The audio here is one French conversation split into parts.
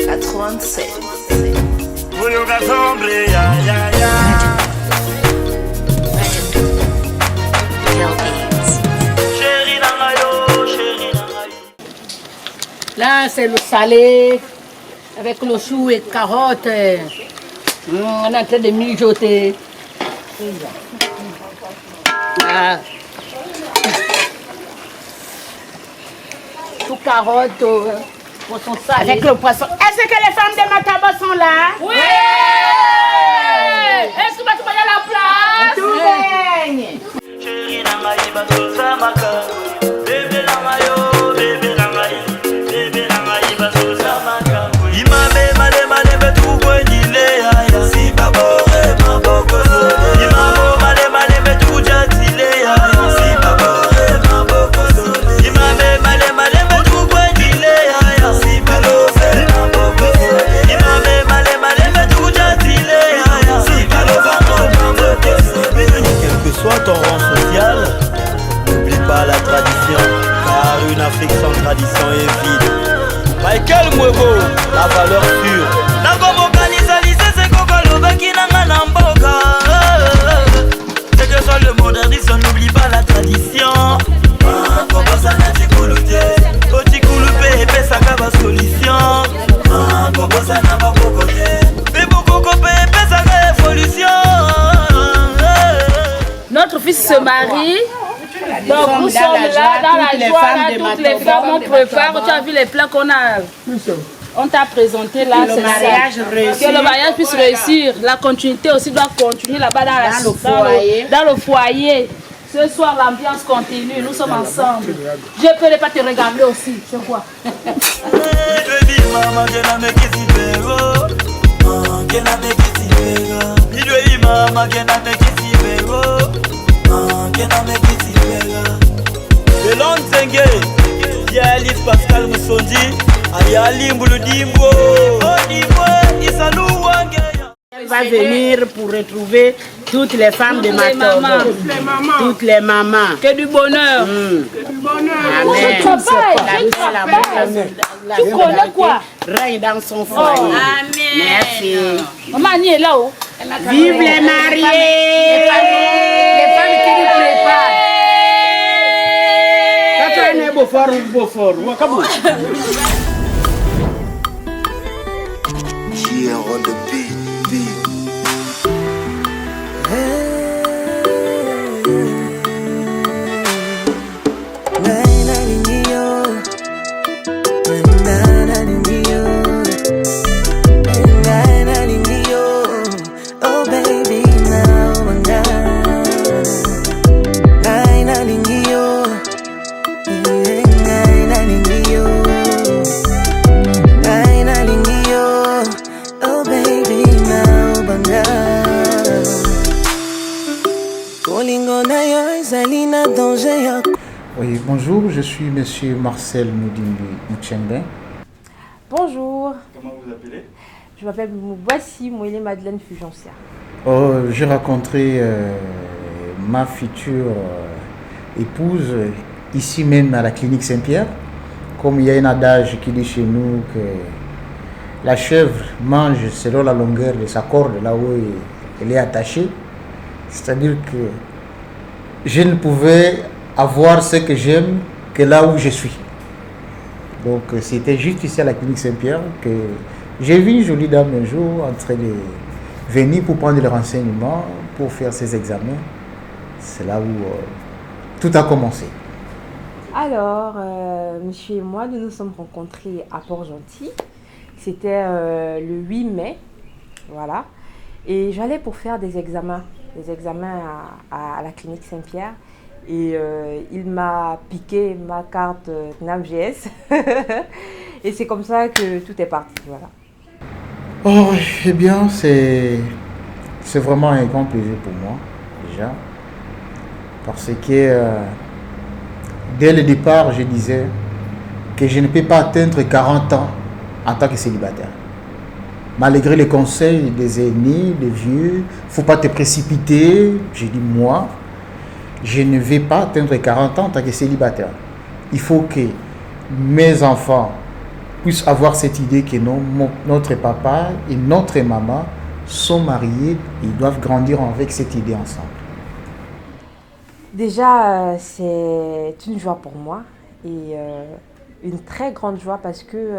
87. Là, c'est le salé avec le chou et carottes. On est en train de mijoter. Ah. Chou, carottes, poisson salé. Avec le poisson. Est-ce que les femmes de Mataba sont là? Oui! Est-ce que tu vas à la place? Tout baigne. Soit ton rang social, n'oublie pas la tradition, car une Afrique sans tradition est vide. Michael Mwebo, la valeur sûre. C'est que soit le modernisme, n'oublie pas la tradition. Notre fils se marie, donc nous sommes là dans la joie, là, toutes les femmes, on prépare. Tu as vu les plats qu'on a, on t'a présenté là, c'est ça. Que le mariage puisse réussir, la continuité aussi doit continuer là-bas dans le foyer. Ce soir l'ambiance continue, nous sommes ensemble. Je ne peux pas te regarder aussi, c'est quoi? Belon Zenge, Alice Pascal Moussondi, Ayali Mboulodimbo, Elle va venir pour retrouver toutes les femmes de Mataba. Toutes les mamans. Que du bonheur. Amen. Tu connais quoi? Règne dans son foyer. Amen. Merci. Maman Annie est là-haut. Vive les mariés. Les femmes qui nous préparent. Here on the beat. Oui, bonjour, je suis monsieur Marcel Moudimbi Mouchembe. Bonjour. Comment vous appelez? Je m'appelle Moubassi Mouélé Madeleine Fugencia. J'ai rencontré ma future épouse ici même à la clinique Saint-Pierre. Comme il y a un adage qui dit chez nous que la chèvre mange selon la longueur de sa corde, là où elle est attachée. C'est-à-dire que je ne pouvais avoir ce que j'aime que là où je suis. Donc c'était juste ici à la clinique Saint-Pierre que j'ai vu une jolie dame un jour en train de venir pour prendre les renseignements, pour faire ses examens. C'est là où tout a commencé. Alors, monsieur et moi, nous nous sommes rencontrés à Port-Gentil. C'était le 8 mai, voilà. Et j'allais pour faire des examens à la clinique Saint-Pierre. Et il m'a piqué ma carte NAMGS. Et c'est comme ça que tout est parti, voilà. Oh, eh bien, c'est vraiment un grand plaisir pour moi, déjà. Parce que dès le départ, je disais que je ne peux pas atteindre 40 ans en tant que célibataire. Malgré les conseils des aînés, des vieux, il ne faut pas te précipiter. J'ai dit, moi, je ne vais pas atteindre 40 ans en tant que célibataire. Il faut que mes enfants puisse avoir cette idée que non, notre papa et notre maman sont mariés, ils doivent grandir avec cette idée ensemble. Déjà, c'est une joie pour moi et une très grande joie parce que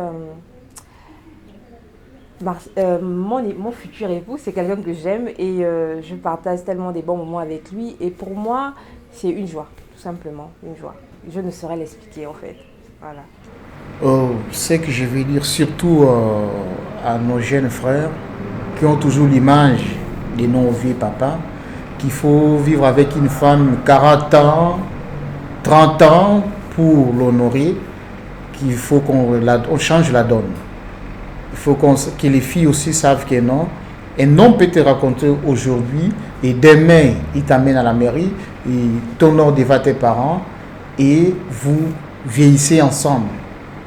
mon futur époux, c'est quelqu'un que j'aime et je partage tellement des bons moments avec lui. Et pour moi, c'est une joie, tout simplement, une joie. Je ne saurais l'expliquer en fait. Voilà. Ce que je vais dire surtout à nos jeunes frères qui ont toujours l'image de nos vieux papas, qu'il faut vivre avec une femme 40 ans, 30 ans pour l'honorer, qu'il faut qu'on change la donne. Il faut que les filles aussi savent que non. Un homme peut te raconter aujourd'hui et demain, il t'amène à la mairie, il t'honore devant tes parents et vous vieillissez ensemble.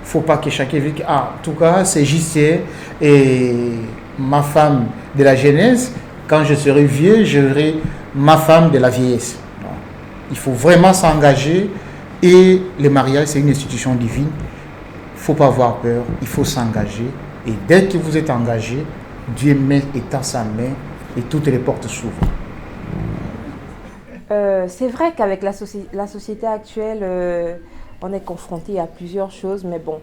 Il ne faut pas que chacun dise en tout cas, c'est JC et ma femme de la jeunesse. Quand je serai vieux, je serai ma femme de la vieillesse. Non. Il faut vraiment s'engager et le mariage, c'est une institution divine. Il ne faut pas avoir peur, il faut s'engager. Et dès que vous êtes engagé, Dieu étend sa main et toutes les portes s'ouvrent. C'est vrai qu'avec la société actuelle, on est confronté à plusieurs choses, mais bon,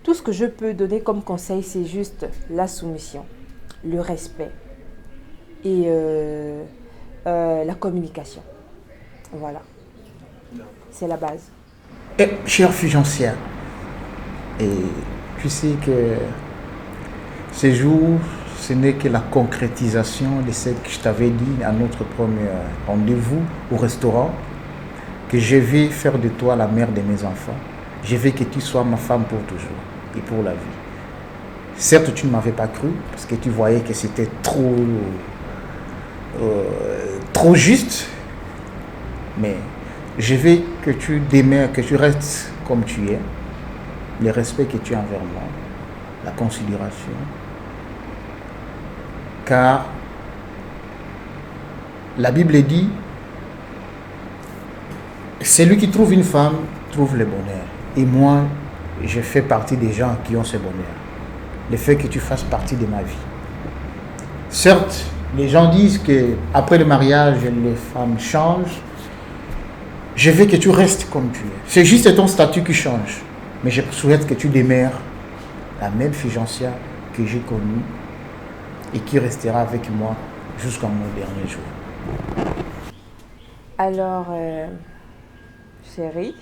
tout ce que je peux donner comme conseil, c'est juste la soumission, le respect et la communication. Voilà, c'est la base. Et, cher Fugencière, et tu sais que ces jours, ce n'est que la concrétisation de ce que je t'avais dit à notre premier rendez-vous au restaurant, que je vais faire de toi la mère de mes enfants. Je veux que tu sois ma femme pour toujours et pour la vie. Certes, tu ne m'avais pas cru parce que tu voyais que c'était trop juste, mais je veux que tu demeures, que tu restes comme tu es, le respect que tu as envers moi, la considération, car la Bible dit celui qui trouve une femme trouve le bonheur. Et moi, je fais partie des gens qui ont ce bonheur. Le fait que tu fasses partie de ma vie. Certes, les gens disent qu'après le mariage, les femmes changent. Je veux que tu restes comme tu es. C'est juste ton statut qui change. Mais je souhaite que tu demeures la même Fugencia que j'ai connue et qui restera avec moi jusqu'à mon dernier jour. Alors, chérie,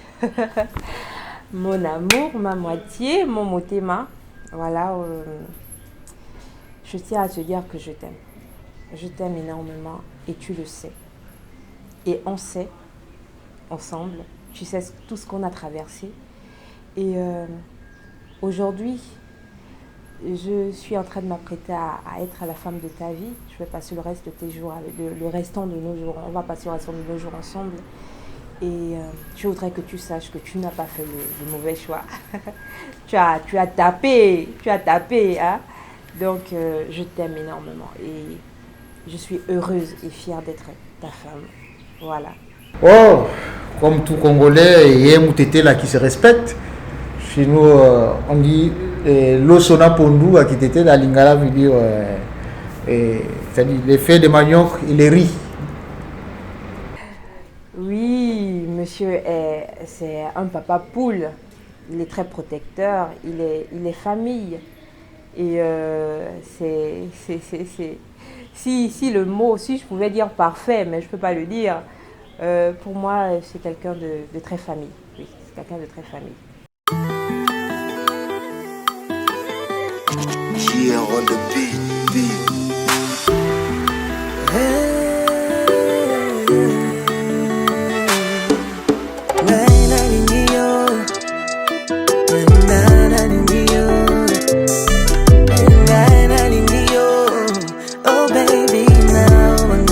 mon amour, ma moitié, mon motema, voilà, je tiens à te dire que je t'aime. Je t'aime énormément et tu le sais. Et on sait, ensemble, tu sais tout ce qu'on a traversé. Et aujourd'hui, je suis en train de m'apprêter à être la femme de ta vie. Je vais passer le reste de tes jours, le restant de nos jours. On va passer le restant de nos jours ensemble. Et je voudrais que tu saches que tu n'as pas fait le mauvais choix. tu as tapé, hein. Donc je t'aime énormément et je suis heureuse et fière d'être ta femme. Voilà. Oh, comme tout Congolais, il y a un moutété là qui se respecte. Chez nous, on dit l'osona pondu à qui était la lingala veut dire les fèves de manioc et les riz. Oui, monsieur, c'est un papa poule. Il est très protecteur, il est famille. Et si le mot, si je pouvais dire parfait, mais je ne peux pas le dire, pour moi, c'est quelqu'un de très famille. Oui, c'est quelqu'un de très famille. Here on the beat. Oh baby, now I'm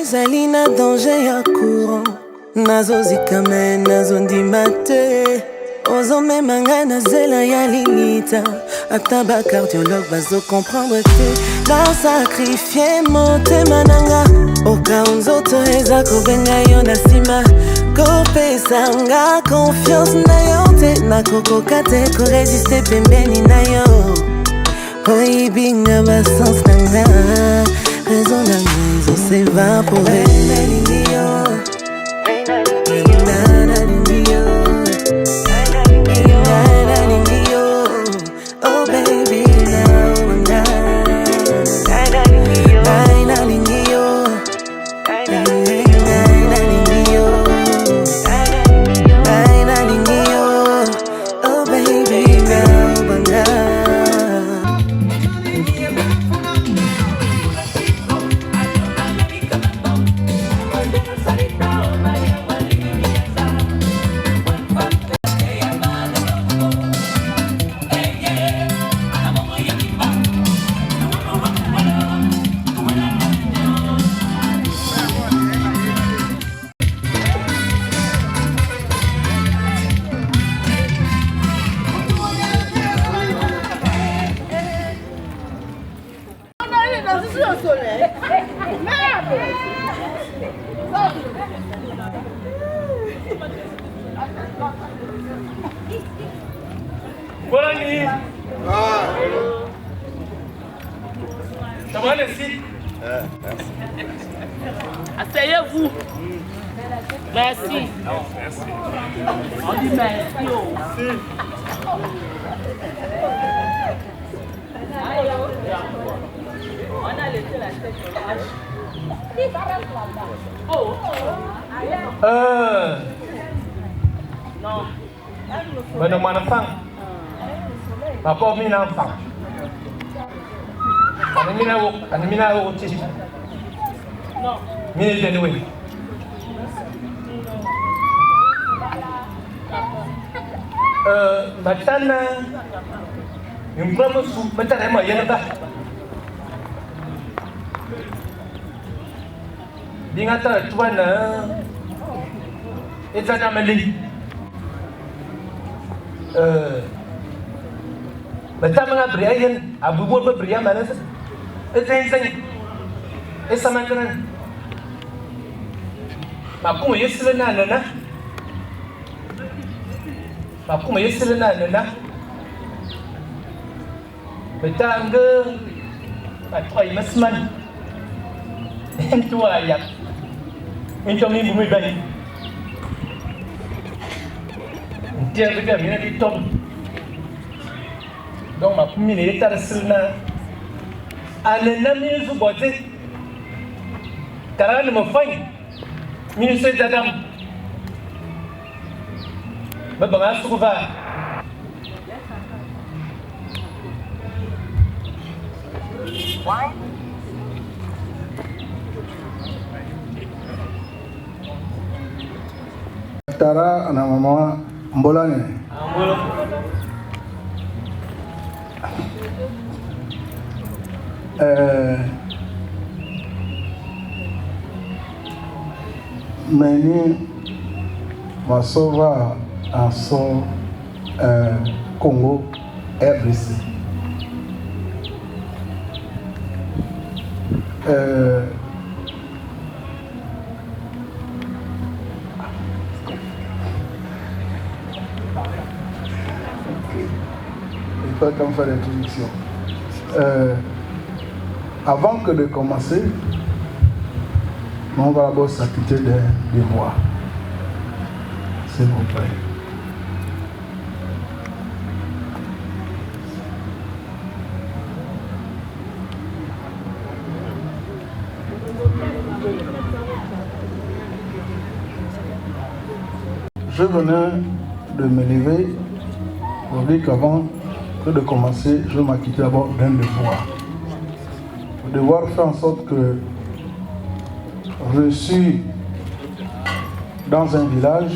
ezali na danger ya courant nazozikame nazondima te ozome mangana zela ya limita ataba cardiologue bazo comprendre te na sacrifier motema nanga okaunzoto eza kobenga yo na sima kopesanga confiance na yo te nakokoka te koresiste pembeni na yo oibinga basens nanga raison nanga ezosevapore oh baby now Ça va, merci. Asseyez-vous. Merci. On dit merci. On a laissé la tête. Non. Ben, mon enfant. Papa, mon enfant. Anamina au titre. Non. Mille de noué. Matana. Une promo sous Matana, moi, y'en a pas. Dingata, tu vois, et ça n'a pas dit. Matama Brian, Abu Bobo Brian, it's anything. It's a man. Makum is the nana. Makum is the nana. But I'm good. I try my man. Into a yap. Into me, my belly. Dear the community top. Donc ma première état de cela, à l'ennemi du côté, car elle me fait, ministre d'Adam, me va se trouver. Tara ana mama mbolane. Meni Masova en son Congo RDC. Il faut qu'on fasse l'introduction. Avant que de commencer, on va d'abord s'acquitter des voix. S'il vous plaît. Je venais de me lever pour dire qu'avant que de commencer, je m'acquittais d'abord d'un devoir. Le devoir fait en sorte que je suis dans un village,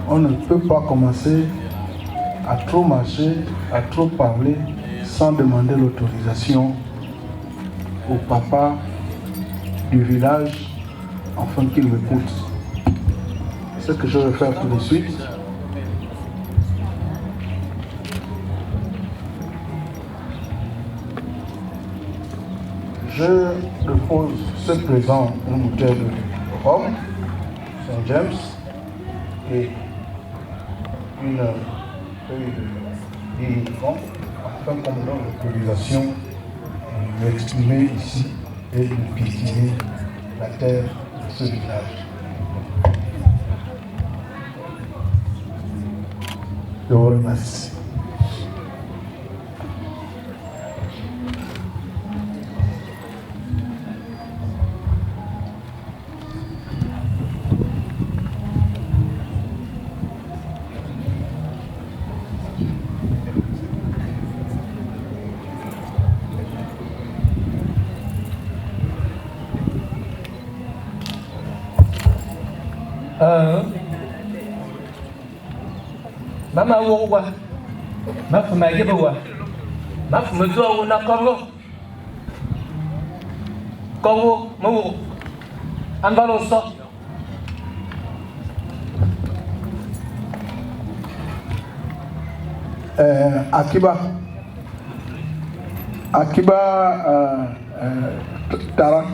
on ne peut pas commencer à trop marcher, à trop parler sans demander l'autorisation au papa du village afin qu'il m'écoute. Ce que je vais faire tout de suite, je dépose ce présent une bouteille de rhum, Saint James, et une feuille de 10 000 francs, afin qu'on me donne l'autorisation de m'exprimer ici et de cultiver la terre de ce village. Je vous remercie. Mama wowa, mafu magibuwa, mafu mzuwa na kongo, kongo mu, ambalo so. Akiba Tara.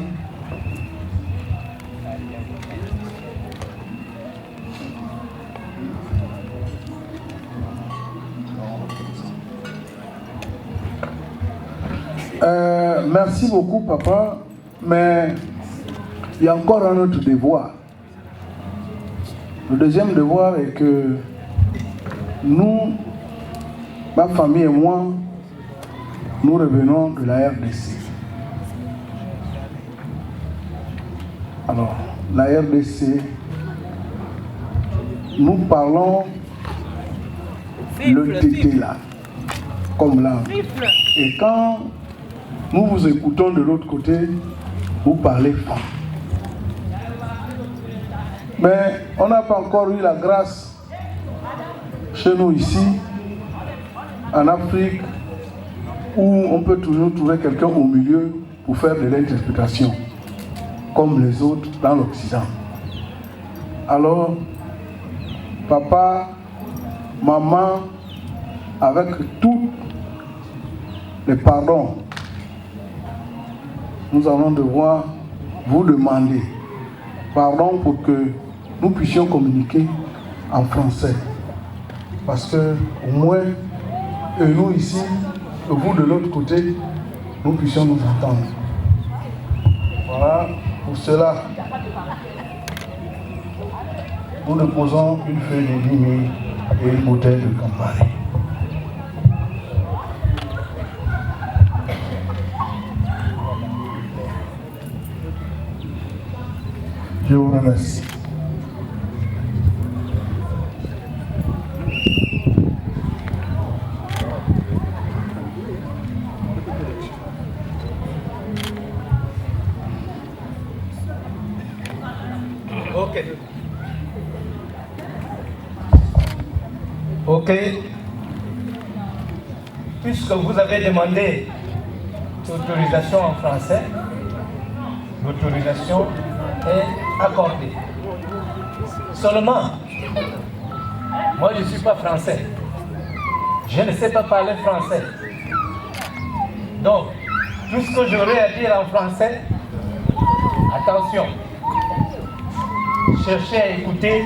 Merci beaucoup, papa, mais il y a encore un autre devoir. Le deuxième devoir est que nous, ma famille et moi, nous revenons de la RDC. Alors, la RDC, nous parlons le tété là, comme là. Et quand nous vous écoutons de l'autre côté, vous parlez fort. Mais on n'a pas encore eu la grâce chez nous ici, en Afrique, où on peut toujours trouver quelqu'un au milieu pour faire de l'interprétation, comme les autres dans l'Occident. Alors, papa, maman, avec tous les pardons, nous allons devoir vous demander pardon pour que nous puissions communiquer en français. Parce que au moins, nous ici, et vous de l'autre côté, nous puissions nous entendre. Voilà, pour cela, nous déposons une feuille de 10 000 et une bouteille de Campari. Je vous remercie. Ok. Ok. Puisque vous avez demandé l'autorisation en français, l'autorisation est accordée. Seulement, moi je ne suis pas français. Je ne sais pas parler français. Donc, tout ce que j'aurais à dire en français, attention, cherchez à écouter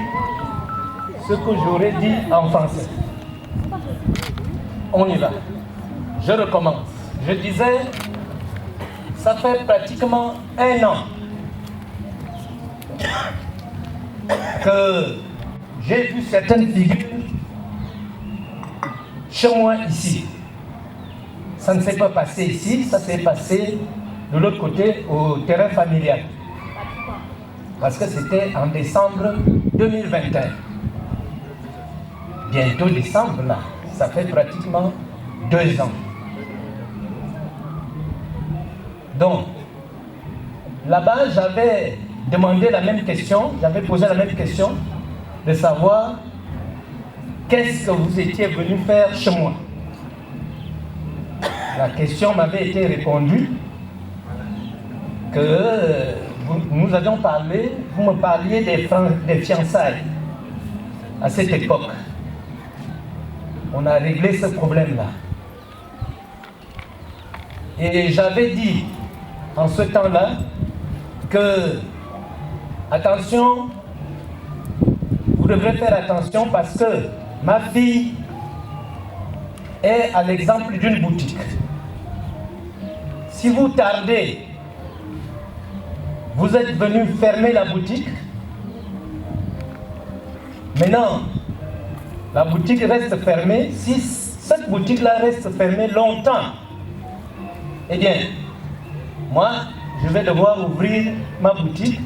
ce que j'aurais dit en français. On y va. Je recommence. Je disais, ça fait pratiquement 1 an que j'ai vu certaines figures chez moi ici. Ça ne s'est pas passé ici, ça s'est passé de l'autre côté au terrain familial. Parce que c'était en décembre 2021. Bientôt décembre là, ça fait pratiquement 2 ans. Donc, là-bas, j'avais demandé la même question, j'avais posé la même question, de savoir qu'est-ce que vous étiez venu faire chez moi. La question m'avait été répondue que nous avions parlé, vous me parliez des fiançailles à cette époque. On a réglé ce problème-là. Et j'avais dit en ce temps-là que, attention, vous devrez faire attention parce que ma fille est à l'exemple d'une boutique. Si vous tardez, vous êtes venu fermer la boutique. Maintenant, la boutique reste fermée. Si cette boutique-là reste fermée longtemps, eh bien, moi, je vais devoir ouvrir ma boutique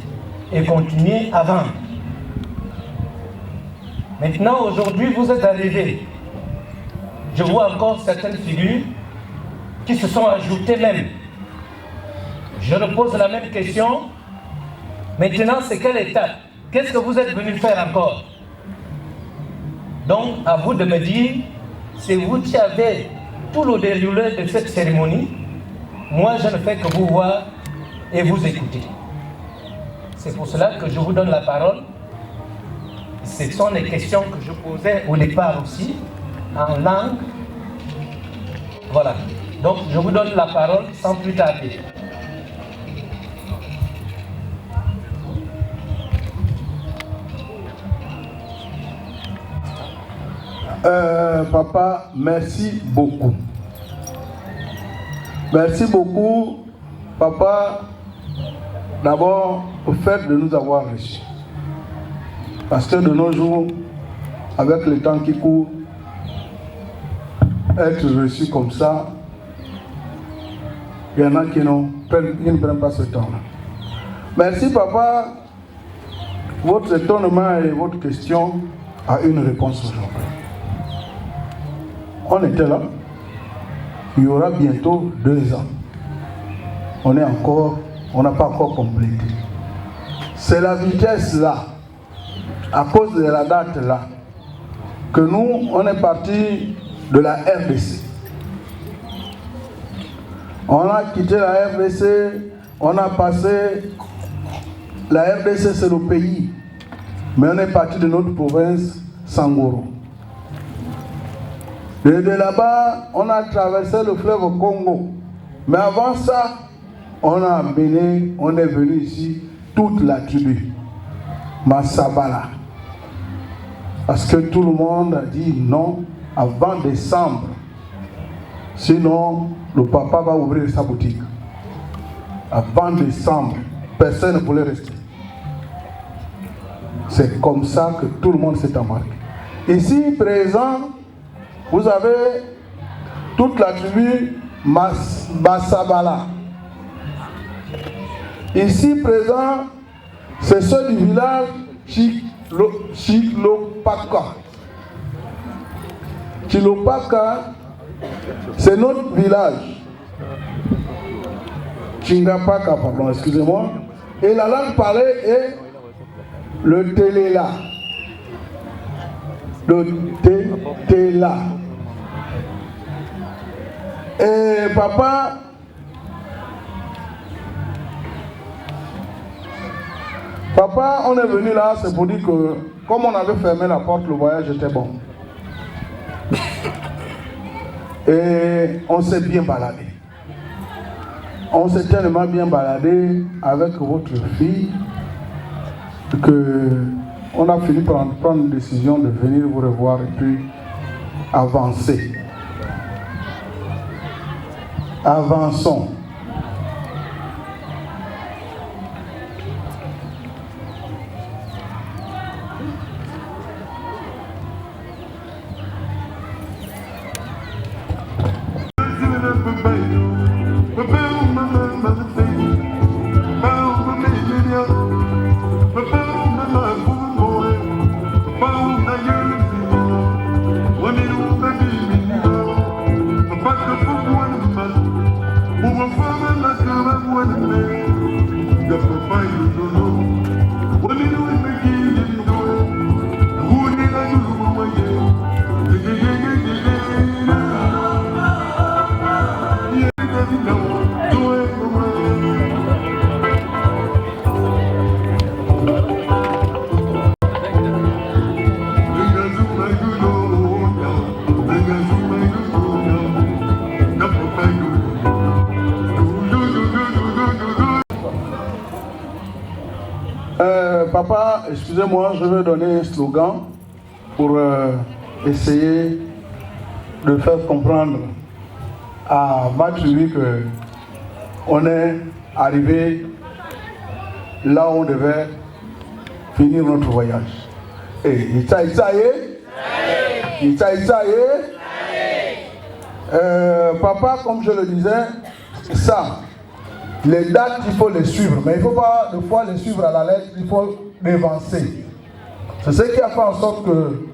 et continuer à vendre. Maintenant, aujourd'hui, vous êtes arrivés. Je vois encore certaines figures qui se sont ajoutées même. Je repose la même question. Maintenant, c'est quelle étape? Qu'est-ce que vous êtes venu faire encore? Donc, à vous de me dire, c'est vous qui avez tout le déroulé de cette cérémonie. Moi, je ne fais que vous voir et vous écouter. C'est pour cela que je vous donne la parole. Ce sont les questions que je posais au départ aussi, en langue. Voilà. Donc, je vous donne la parole sans plus tarder. Papa, merci beaucoup. Merci beaucoup, papa, d'abord au fait de nous avoir reçus. Parce que de nos jours, avec le temps qui court, être reçu comme ça, il y en a qui ne prennent pas ce temps-là. Merci, papa. Votre étonnement et votre question a une réponse aujourd'hui. On était là. Il y aura bientôt 2 ans. On n'a pas encore complété. C'est la vitesse là, à cause de la date là, que nous, on est parti de la RDC. On a quitté la RDC, on a passé. La RDC, c'est le pays, mais on est parti de notre province, Sangoro. Et de là-bas, on a traversé le fleuve Congo. Mais avant ça, on est venu ici, toute la tribu, Massabala. Parce que tout le monde a dit non avant décembre. Sinon, le papa va ouvrir sa boutique. Avant décembre, personne ne pouvait rester. C'est comme ça que tout le monde s'est embarqué. Ici, présent, vous avez toute la tribu Massabala. Ici présent, c'est ceux du village Chilopaka. Chilopaka, c'est notre village. Chingapaka, pardon, excusez-moi. Et la langue parlée est le Téléla. Le Téla. Et papa, on est venu là, c'est pour dire que comme on avait fermé la porte, le voyage était bon. Et on s'est bien baladé. On s'est tellement bien baladé avec votre fille que on a fini par prendre une décision de venir vous revoir et puis avancer. Avançons. excusez-moi, je vais donner un slogan pour essayer de faire comprendre à ma tribu qu'on est arrivé là où on devait finir notre voyage. Et papa, comme je le disais, ça, les dates, il faut les suivre, mais il ne faut pas de fois les suivre à la lettre, il faut avancer. C'est ce qui a fait en sorte que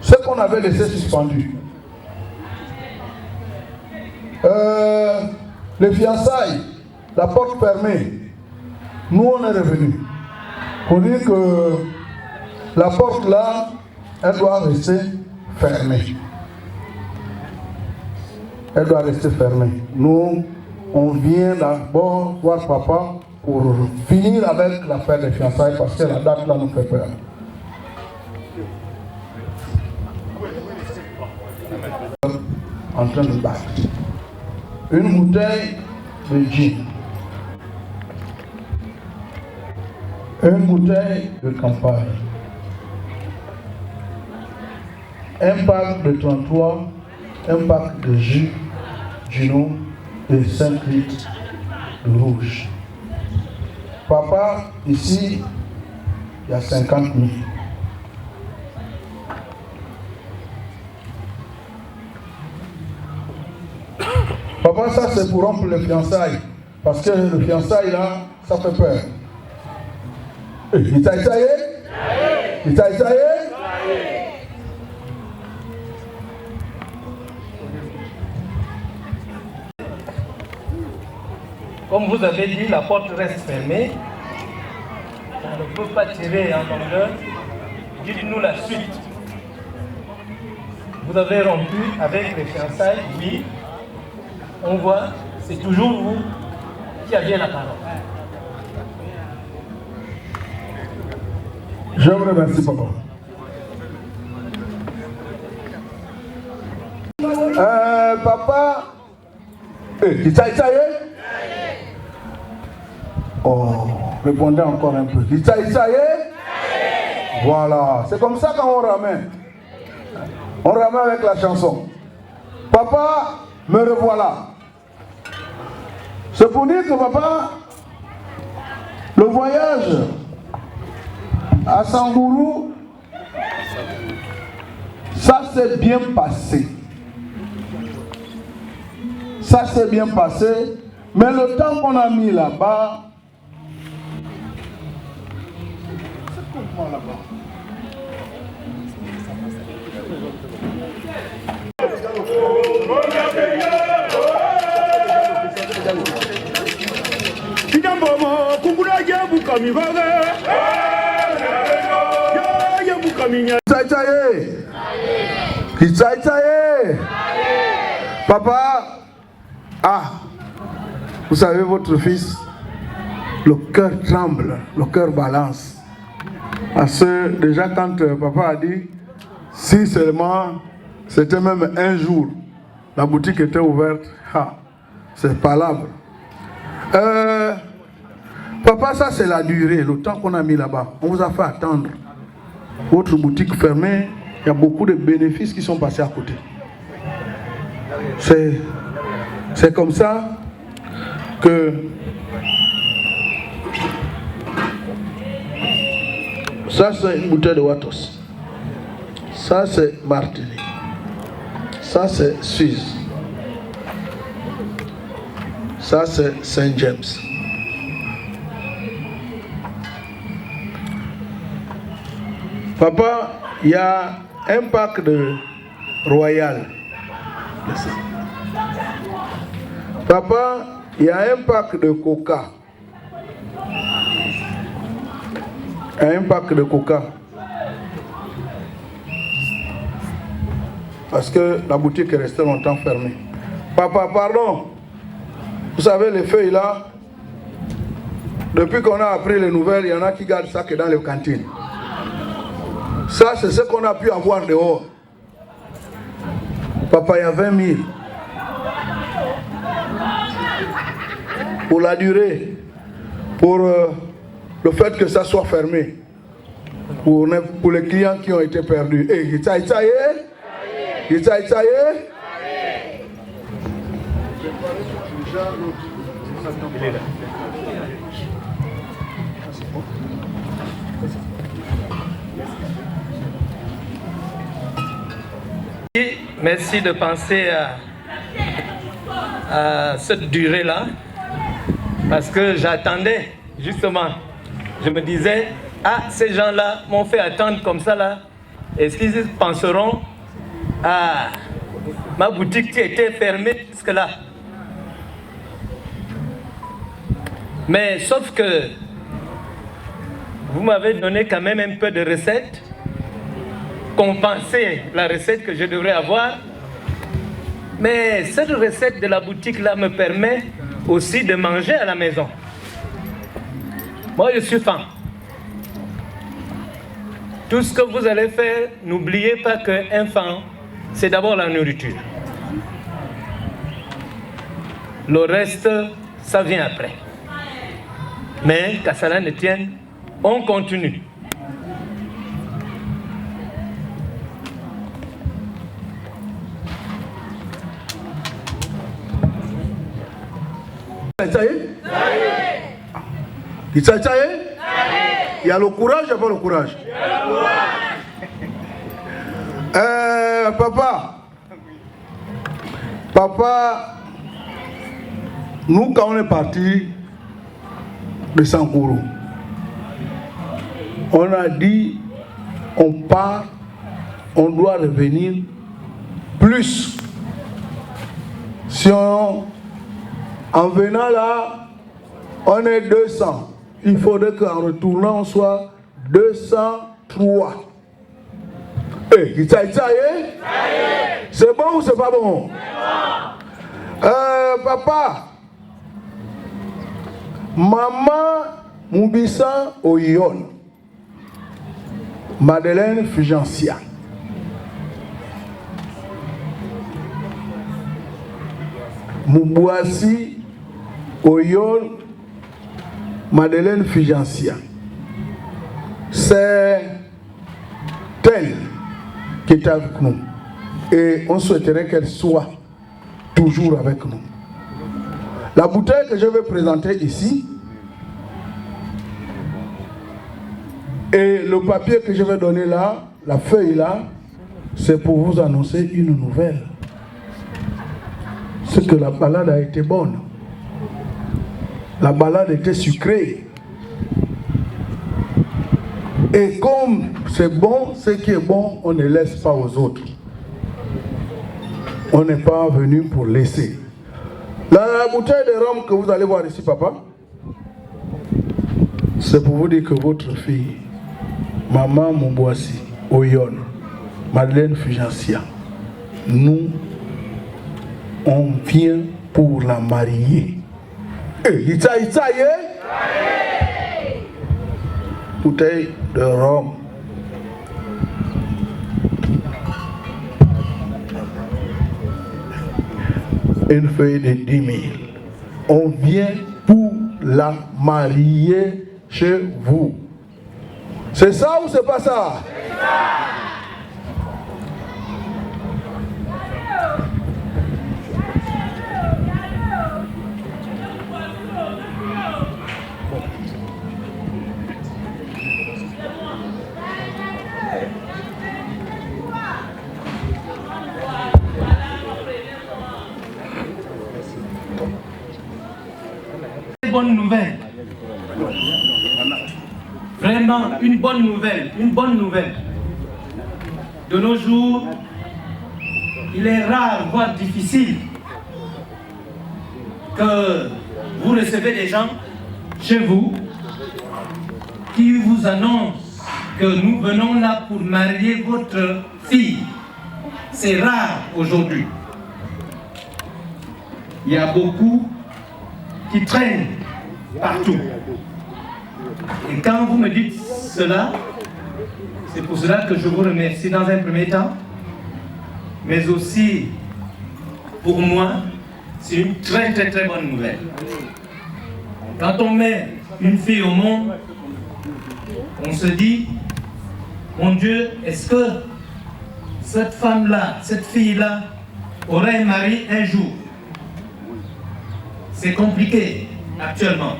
ce qu'on avait laissé suspendu. Les fiançailles, la porte fermée, nous on est revenus pour dire que la porte là, elle doit rester fermée. Elle doit rester fermée. Nous, on vient d'abord voir papa pour finir avec l'affaire des fiançailles parce que la date là nous fait peur. En train de battre. Une bouteille de gin. Une bouteille de campagne. Un pack de 33, un pack de jus, Gino et 5 litres de rouge. Papa, ici, il y a 50 000. Papa, ça c'est pour rompre les fiançailles. Parce que le fiançailles là, ça fait peur. Il t'a essayé? Il t'a essayé? Comme vous avez dit, la porte reste fermée. On ne peut pas tirer en longueur. Dites-nous la suite. Vous avez rompu avec les fiançailles, oui. On voit, c'est toujours vous qui aviez la parole. Je vous remercie, papa. Papa, il t'a essayé? Oh, répondez encore un peu. Il t'a essayé? Voilà, c'est comme ça qu'on ramène. On ramène avec la chanson. Papa, me revoilà. C'est pour dire que papa, le voyage à Sangourou, ça s'est bien passé. Ça s'est bien passé, mais le temps qu'on a mis là-bas, papa, vous savez, votre fils, le cœur tremble, le cœur balance. Parce que déjà quand papa a dit, si seulement c'était même un jour, la boutique était ouverte, c'est palable. Papa, ça c'est la durée, le temps qu'on a mis là-bas. On vous a fait attendre. Votre boutique fermée, il y a beaucoup de bénéfices qui sont passés à côté. C'est comme ça que ça c'est une bouteille de Watos. Ça c'est Martini. Ça c'est Suisse. Ça c'est Saint James. Papa, il y a un pack de Royal. Papa, il y a un pack de Coca. Un pack de Coca. Parce que la boutique est restée longtemps fermée. Papa, pardon. Vous savez, les feuilles là, depuis qu'on a appris les nouvelles, il y en a qui gardent ça que dans les cantines. Ça, c'est ce qu'on a pu avoir dehors. Papa, il y a 20 000. Pour la durée, pour le fait que ça soit fermé. pour les clients qui ont été perdus. Et Gitaïtaïe. Merci de penser à cette durée-là, parce que j'attendais, justement, je me disais, ah, ces gens-là m'ont fait attendre comme ça, là, est-ce qu'ils penseront à ma boutique qui était fermée jusque-là? Mais sauf que vous m'avez donné quand même un peu de recettes, compenser la recette que je devrais avoir. Mais cette recette de la boutique-là me permet aussi de manger à la maison. Moi, je suis faim. Tout ce que vous allez faire, n'oubliez pas qu'un faim, c'est d'abord la nourriture. Le reste, ça vient après. Mais qu'à cela ne tienne, on continue. Il y a le courage, il n'y a pas le courage. Papa, nous quand on est parti de Sankourou, on a dit on part, on doit revenir plus. Si on, en venant là, on est 200. Il faudrait qu'en retournant, on soit 203. Eh, c'est bon ou c'est pas bon? Papa, maman Moubissa Oyon, Madeleine Fugencia. Moubouassi Oyon, Madeleine Fugencia. C'est elle qui est avec nous. Et on souhaiterait qu'elle soit toujours avec nous. La bouteille que je vais présenter ici et le papier que je vais donner là, la feuille là, c'est pour vous annoncer une nouvelle. C'est que la balade a été bonne. La balade était sucrée. Et comme c'est bon, ce qui est bon, on ne laisse pas aux autres. On n'est pas venu pour laisser. La bouteille de rhum que vous allez voir ici, papa, c'est pour vous dire que votre fille, Maman Moubouassi Oyon, Madeleine Fugencia, nous, on vient pour la marier. Eh, bouteille de rhum. Une feuille de 10 000. On vient pour la marier chez vous. C'est ça ou c'est pas ça? C'est ça. Bonne nouvelle. Vraiment une bonne nouvelle, une bonne nouvelle. De nos jours, il est rare, voire difficile, que vous recevez des gens chez vous qui vous annoncent que nous venons là pour marier votre fille. C'est rare aujourd'hui. Il y a beaucoup qui traînent partout. Et quand vous me dites cela, c'est pour cela que je vous remercie dans un premier temps, mais aussi pour moi, c'est une très bonne nouvelle. Quand on met une fille au monde, on se dit, mon Dieu, est-ce que cette femme-là, cette fille-là, aura un mari un jour? C'est compliqué actuellement.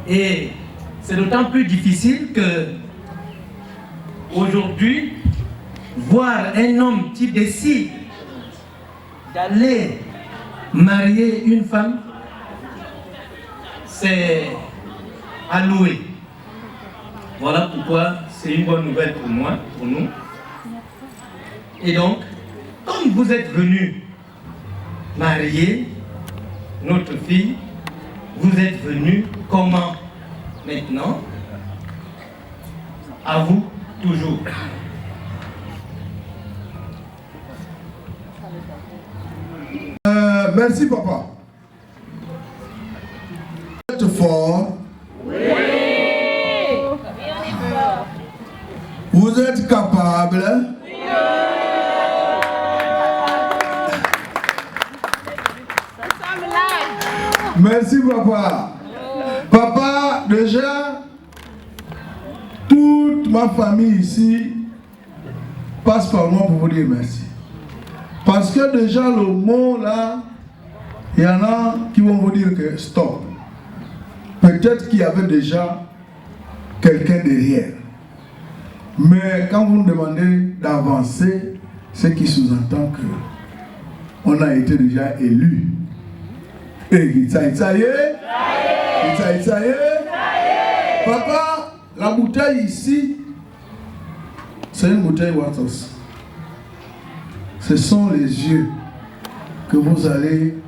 Et c'est d'autant plus difficile que aujourd'hui, voir un homme qui décide d'aller marier une femme, c'est à louer. Voilà pourquoi c'est une bonne nouvelle pour moi, pour nous. Et donc, comme vous êtes venus marier notre fille, vous êtes venus comment maintenant? À vous toujours. Merci papa. Vous êtes fort. Oui. Vous êtes capable. Oui. Merci papa. Papa, déjà, toute ma famille ici passe par moi pour vous dire merci. Parce que déjà le mot là, il y en a qui vont vous dire que stop. Peut-être qu'il y avait déjà quelqu'un derrière. Mais quand vous me demandez d'avancer, ce qui sous-entend que on a été déjà élu. Et ça y est. Papa, la bouteille ici, c'est une bouteille Watos. Ce sont les yeux que vous allez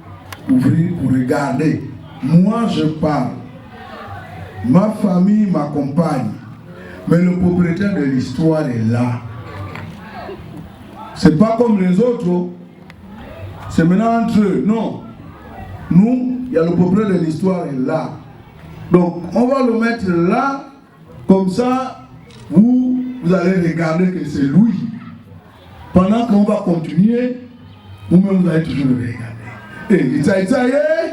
ouvrir pour regarder. Moi, je parle. Ma famille m'accompagne. Mais le propriétaire de l'histoire est là. C'est pas comme les autres. C'est maintenant entre eux. Non. Nous, il y a le propriétaire de l'histoire est là. Donc, on va le mettre là. Comme ça, vous allez regarder que c'est lui. Pendant qu'on va continuer, vous-même vous allez toujours le regarder. Et ça y est.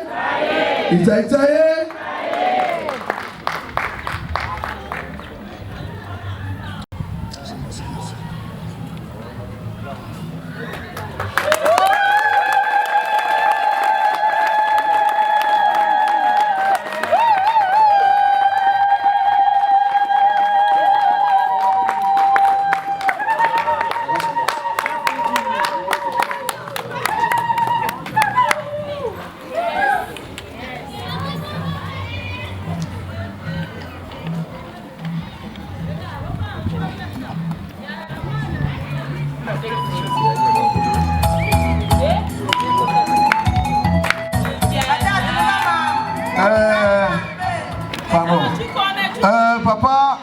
Pardon. Papa.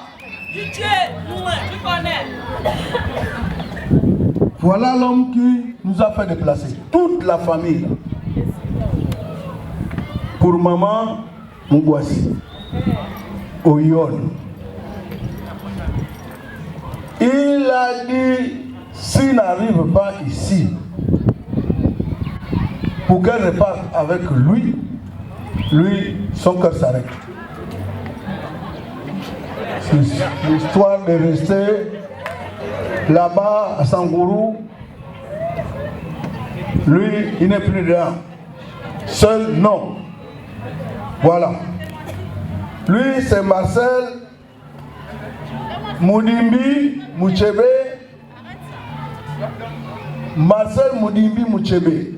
Voilà l'homme qui nous a fait déplacer. Toute la famille. Pour maman Mugwasi. Oyol. Il a dit, s'il n'arrive pas ici, pour qu'elle reparte avec lui, son cœur s'arrête. C'est l'histoire de rester là-bas à Sangourou. Lui, il n'est plus là. Seul, non. Voilà. Lui, c'est Marcel Moudimbi Mouchebe. Marcel Moudimbi Mouchebe.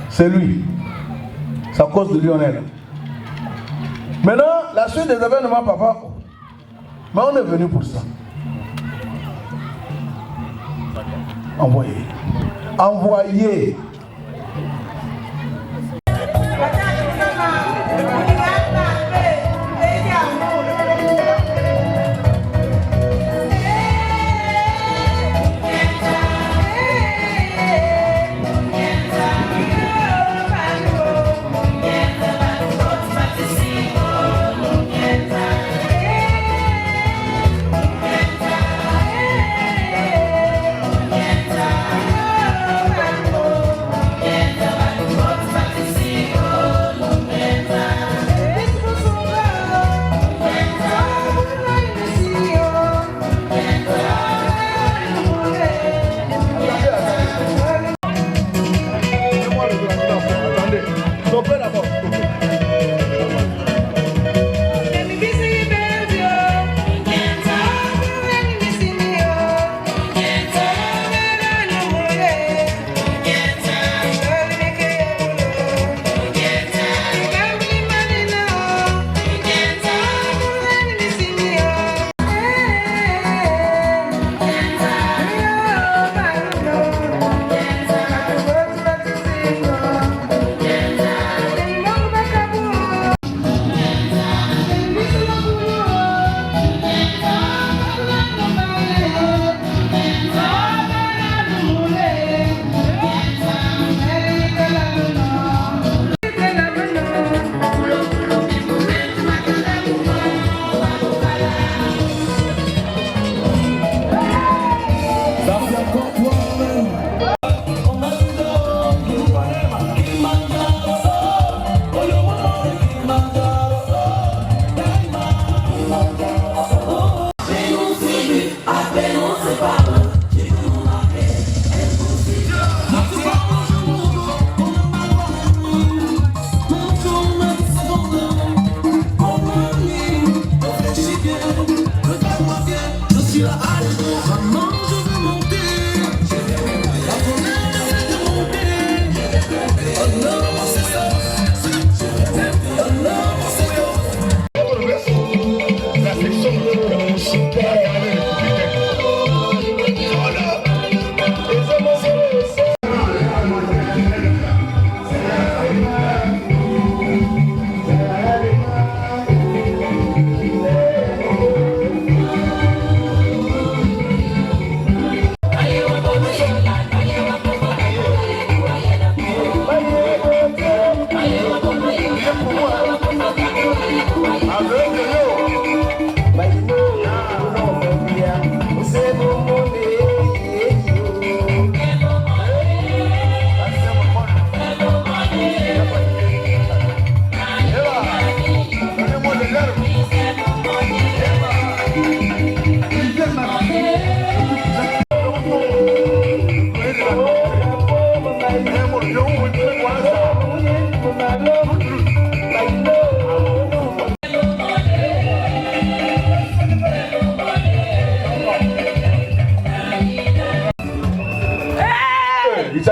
C'est lui. C'est à cause de Lionel. Maintenant, la suite des événements, papa. Mais on est venu pour ça. Envoyez.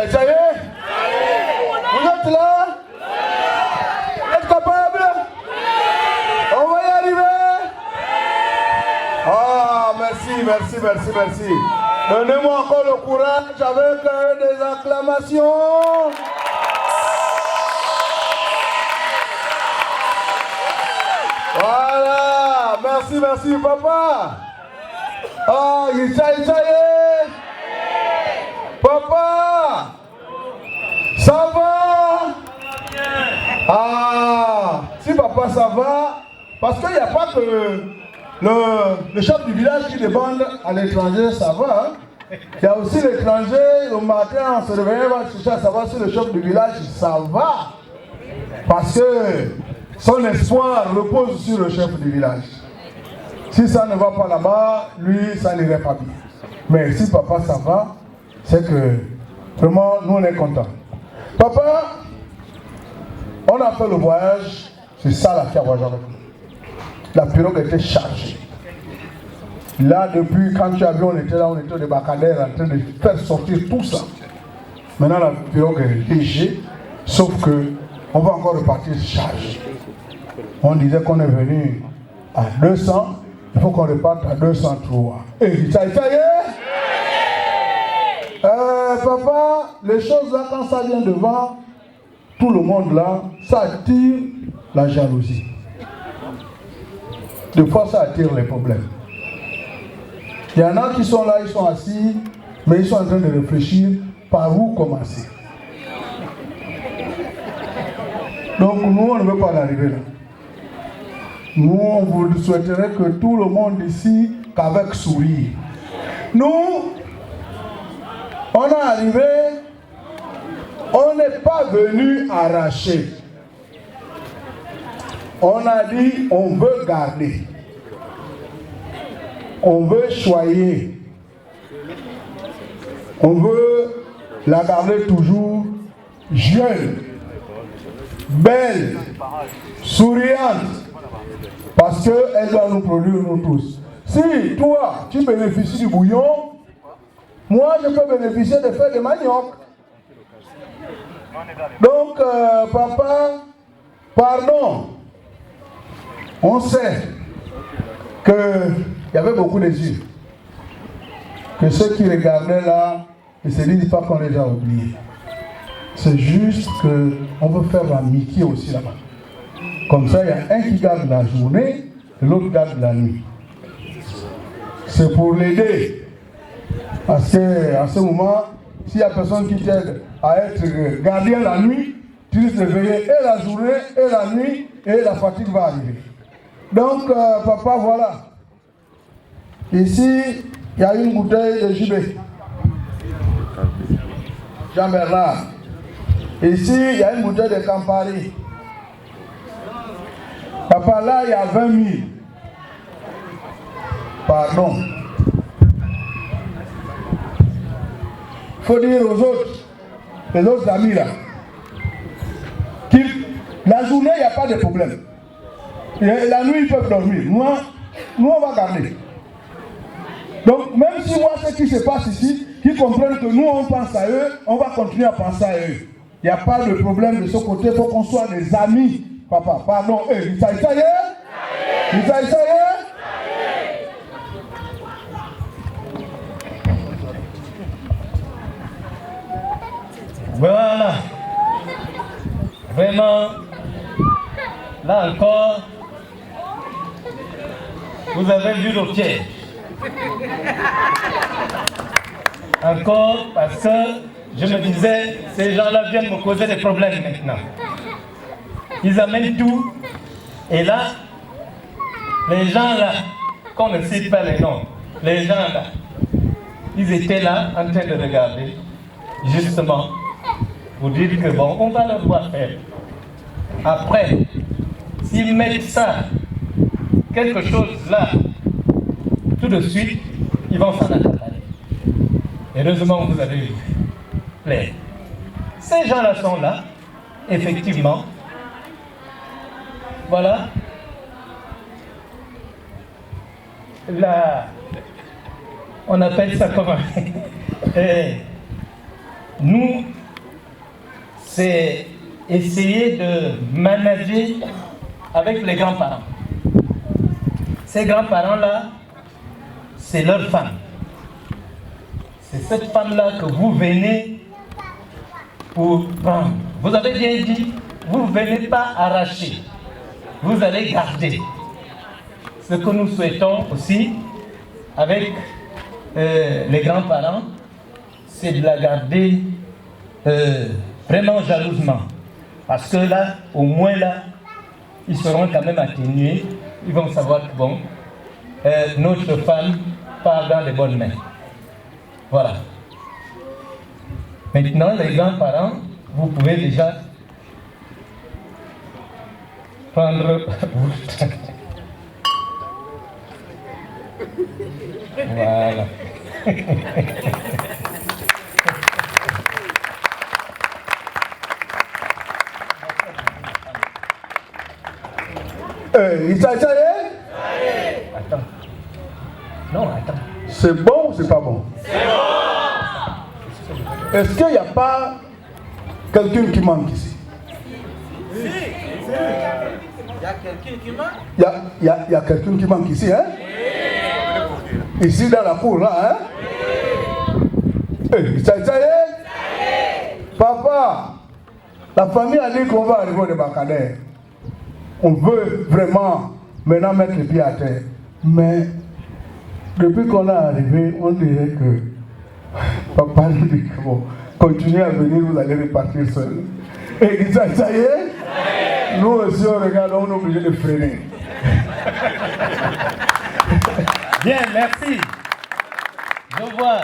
Ça y est? Vous êtes là? Vous êtes capable? On va y arriver? Ah, merci. Donnez-moi encore le courage avec des acclamations. Voilà, merci papa. Ah, ça y est. Papa, ça va? Ah, si papa ça va, parce qu'il n'y a pas que le chef du village qui demande à l'étranger, ça va. Il y a aussi l'étranger, le matin, on se réveille, on va chercher à savoir si le chef du village, ça va. Parce que son espoir repose sur le chef du village. Si ça ne va pas là-bas, lui, ça n'irait pas bien. Mais si papa, ça va, c'est que vraiment, nous, on est contents. Papa, on a fait le voyage, c'est ça là qui a voyagé avec nous. La pirogue était chargée. Là, depuis quand tu as vu, on était là, on était au débarcadère en train de faire sortir tout ça. Maintenant, la pirogue est légère, sauf que on va encore repartir chargé. On disait qu'on est venu à 200, il faut qu'on reparte à 203. Et ça y est? Papa, les choses là, quand ça vient devant tout le monde là, ça attire la jalousie. Des fois, ça attire les problèmes. Il y en a qui sont là, ils sont assis, mais ils sont en train de réfléchir par où commencer. Donc, nous, on ne veut pas en arriver là. Nous, on vous souhaiterait que tout le monde ici, qu'avec sourire. Nous, on est arrivé, on n'est pas venu arracher. On a dit, on veut garder. On veut choyer. On veut la garder toujours jeune, belle, souriante. Parce qu'elle doit nous produire nous tous. Si toi, tu bénéficies du bouillon, moi, je peux bénéficier de faire des manioc. Donc, papa, pardon. On sait qu'il y avait beaucoup de yeux. Que ceux qui regardaient là ne se disent pas qu'on les a oubliés. C'est juste qu'on veut faire l'amitié aussi là-bas. Comme ça, il y a un qui garde la journée et l'autre garde la nuit. C'est pour l'aider. Parce qu'à ce moment, s'il y a personne qui t'aide à être gardien la nuit, tu risques de veiller et la journée et la nuit et la fatigue va arriver. Donc, papa, voilà. Ici, il y a une bouteille de JB. Jean-Bernard. Ici, il y a une bouteille de Campari. Papa, là, il y a 20 000. Pardon. Il faut dire aux autres, les autres amis là, la journée, il n'y a pas de problème. Et la nuit, ils peuvent dormir. Nous, on va garder. Donc, même si moi, ce qui se passe ici, qu'ils comprennent que nous, on pense à eux, on va continuer à penser à eux. Il n'y a pas de problème de ce côté, il faut qu'on soit des amis. Papa, pardon, ça y est? Ça y est? Voilà. Vraiment, là encore, vous avez vu le piège. Encore parce que je me disais, ces gens-là viennent me causer des problèmes maintenant. Ils amènent tout. Et là, les gens là, qu'on ne cite pas les noms, les gens là, ils étaient là en train de regarder, justement, pour dire que bon, on va leur voir faire. Après, s'ils mettent ça, quelque chose là, tout de suite, ils vont s'en accaparer. Heureusement, vous avez vu. Ces gens-là sont là, effectivement. Voilà. Là, on appelle ça comment? Nous, c'est essayer de manager avec les grands-parents. Ces grands-parents-là, c'est leur femme. C'est cette femme-là que vous venez pour prendre. Vous avez bien dit, vous ne venez pas arracher, vous allez garder. Ce que nous souhaitons aussi avec les grands-parents, c'est de la garder vraiment jalousement. Parce que là, au moins là, ils seront quand même atténués. Ils vont savoir que bon, notre femme part dans les bonnes mains. Voilà. Maintenant, les grands-parents, vous pouvez déjà prendre... Voilà. Ça y est? Attends. Non, attends. C'est bon ou c'est pas bon? C'est bon. Est-ce qu'il n'y a pas quelqu'un qui manque ici? Il y a quelqu'un qui manque? Il y a quelqu'un qui manque ici, hein? Ici dans la cour, là, hein? Ça y est? Papa, la famille a dit qu'on va arriver au débarcadère. On veut vraiment maintenant mettre les pieds à terre. Mais depuis qu'on est arrivé, on dirait que papa nous dit que bon, continuez à venir, vous allez repartir seul. Et ça y est? Nous aussi on regarde, on est obligé de freiner. Bien, merci. Je vois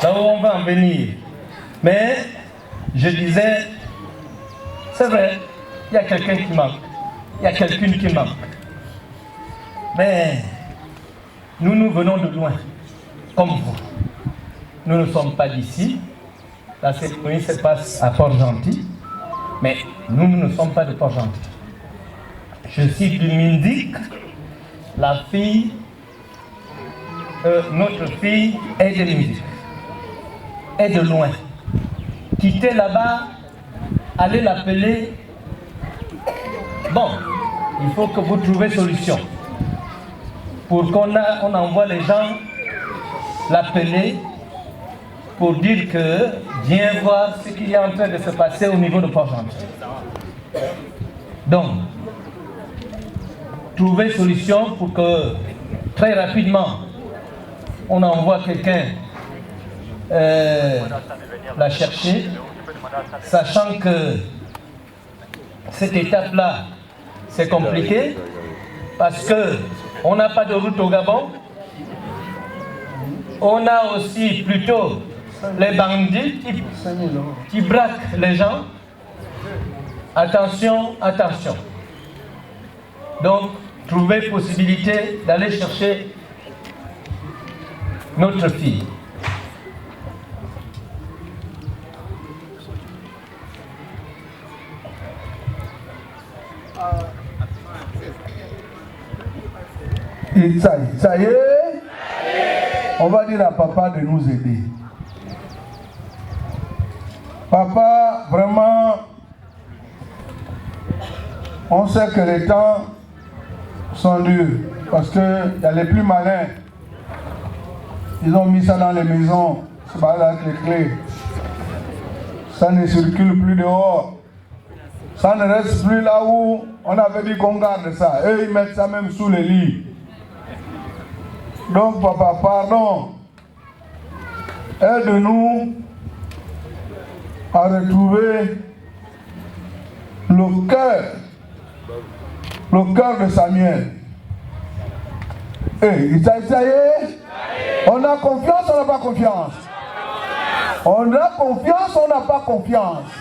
là où on va en venir. Mais je disais, c'est vrai, il y a quelqu'un qui manque. Il y a quelqu'un qui manque. Mais nous venons de loin, comme vous. Nous ne sommes pas d'ici. La cérémonie se passe à Port-Gentil. Mais nous ne sommes pas de Port-Gentil. Je suis du Mindic. La fille, notre fille est de Mindic. Est de loin. Quitter là-bas, aller l'appeler. Bon, il faut que vous trouviez solution. Pour qu'on envoie les gens l'appeler pour dire que viens voir ce qui est en train de se passer au niveau de Port-Gentil. Donc, trouver solution pour que très rapidement on envoie quelqu'un la chercher, sachant que cette étape-là, c'est compliqué parce que on n'a pas de route au Gabon. On a aussi plutôt les bandits qui braquent les gens. Attention, attention. Donc, trouver possibilité d'aller chercher notre fille. Ça y est, on va dire à papa de nous aider. Papa, vraiment, on sait que les temps sont durs parce qu'il y a les plus malins. Ils ont mis ça dans les maisons, c'est pas là avec les clés. Ça ne circule plus dehors. Ça ne reste plus là où on avait dit qu'on garde ça. Eux, ils mettent ça même sous les lits. Donc, papa, pardon. Aide-nous à retrouver le cœur de Samuel. Et ça y est? On a confiance, on n'a pas confiance? On a confiance, on n'a pas confiance?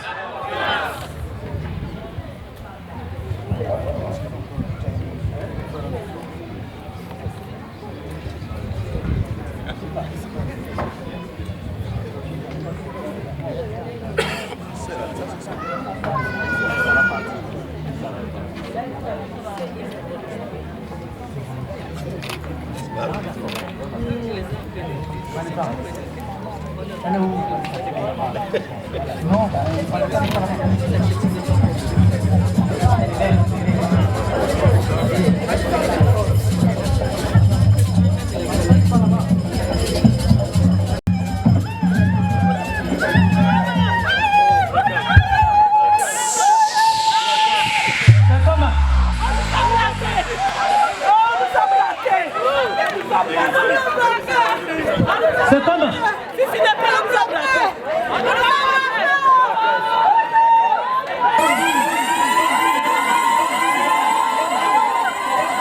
C'est comment?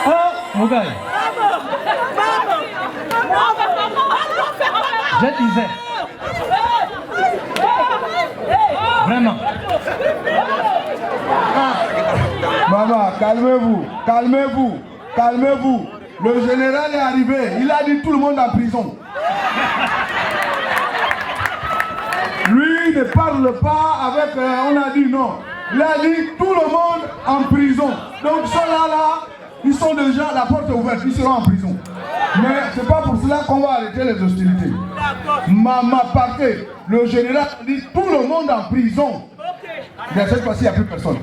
Oh, mon gars. Je disais. Vraiment. Maman, calmez-vous, calmez-vous, calmez-vous. Le général est arrivé, il a dit tout le monde en prison. Lui ne parle pas avec, on a dit non. Il a dit tout le monde en prison. Donc ceux-là, ils sont déjà, la porte est ouverte, ils seront en prison. Mais c'est pas pour cela qu'on va arrêter les hostilités. Maman partez, le général a dit tout le monde en prison. Mais cette fois-ci, il n'y a plus personne.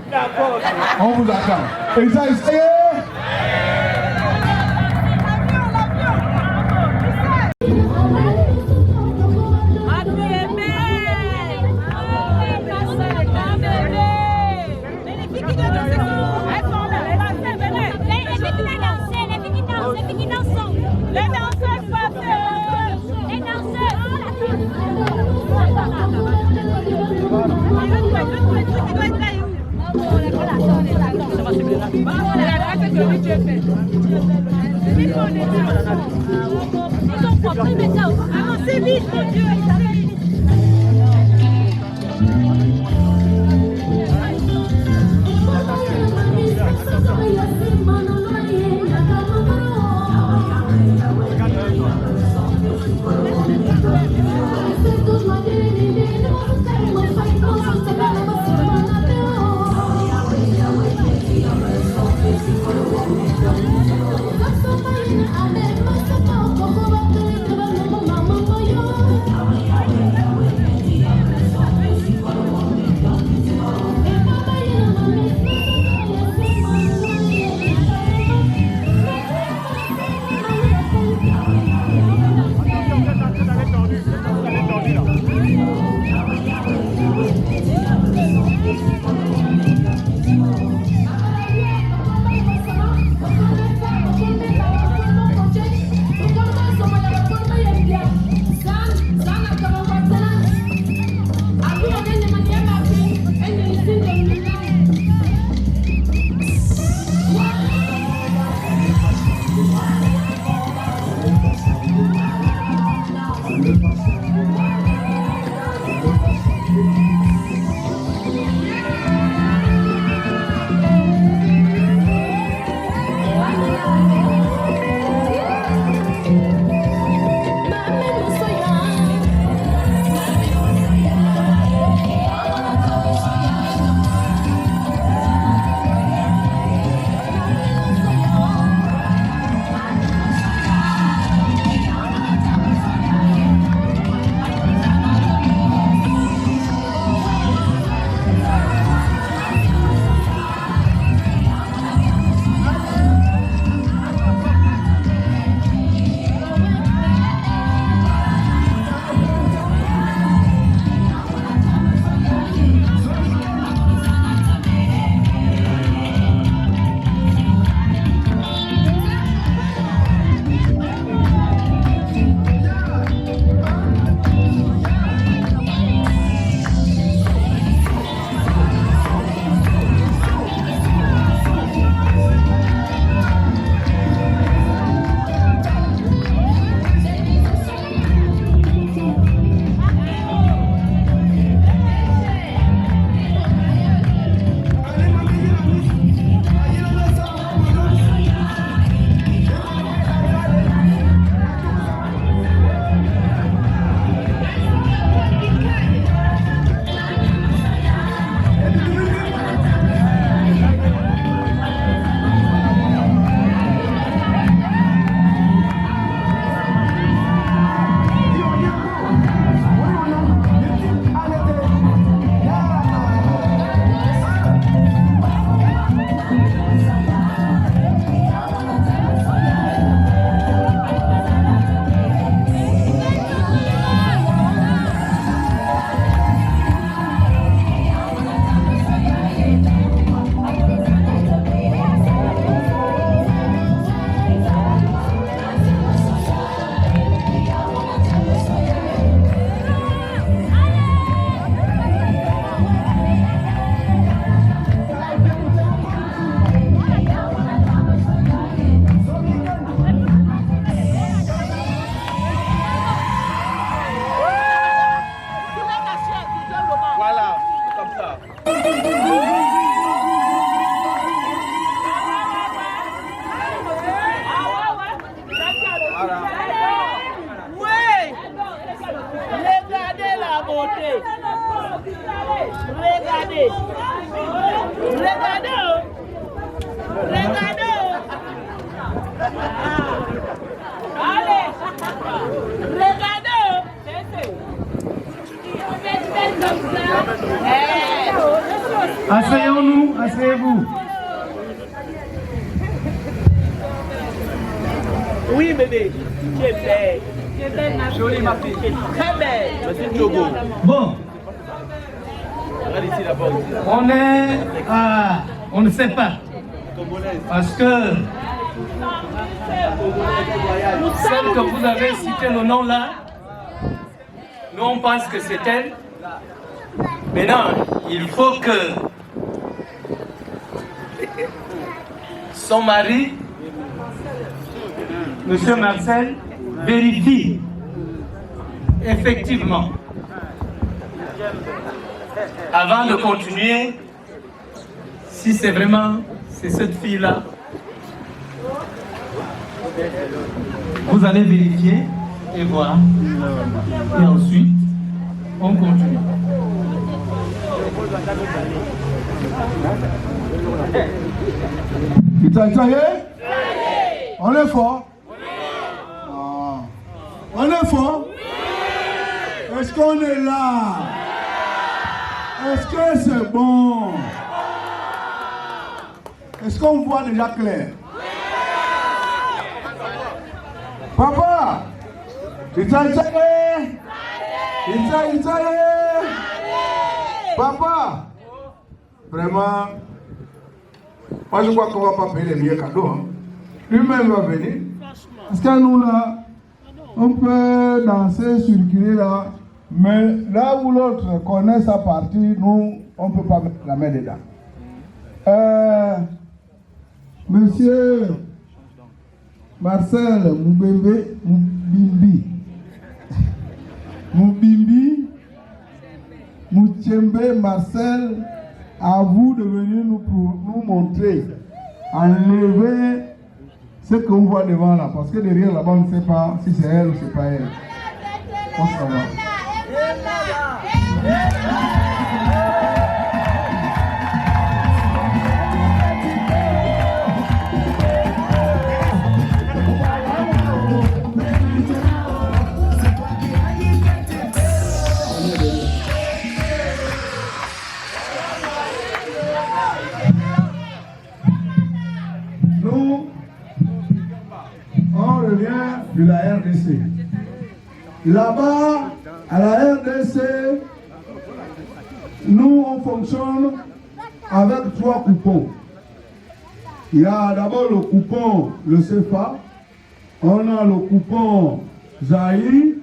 On vous attend. Et ça, essayé. Avancez vite, mon Dieu, Regardez la beauté. Regardez. Regardez. Regardez. Allez. Regardez. Asseyons-nous, asseyez-vous. Oui, bébé. Tu es belle. Jolie, ma fille. Très belle. Bon. On ne sait pas. Parce que celle que vous avez cité le nom là, nous on pense que c'est elle. Maintenant, il faut que son mari, Monsieur Marcel, vérifie effectivement avant de continuer si c'est vraiment cette fille-là. Vous allez vérifier et voir. Et ensuite, on continue. Ça y est? On est fort? On est fort? Est-ce qu'on est là? Est-ce que c'est bon? Est-ce qu'on voit déjà clair? Papa! Papa! Vraiment, moi je crois qu'on ne va pas payer les meilleurs cadeaux. Hein. Lui-même va venir. Parce que nous là, on peut danser, circuler là, mais là où l'autre connaît sa partie, nous, on ne peut pas mettre la main dedans. Monsieur Marcel Moubimbi, Moutchembe Marcel, à vous de venir nous montrer, enlever ce qu'on voit devant là, parce que derrière là-bas, on ne sait pas si c'est elle ou c'est pas elle. On s'en va. De la RDC. Là-bas, à la RDC, nous, on fonctionne avec 3 coupons. Il y a d'abord le coupon, le CFA, on a le coupon Zaï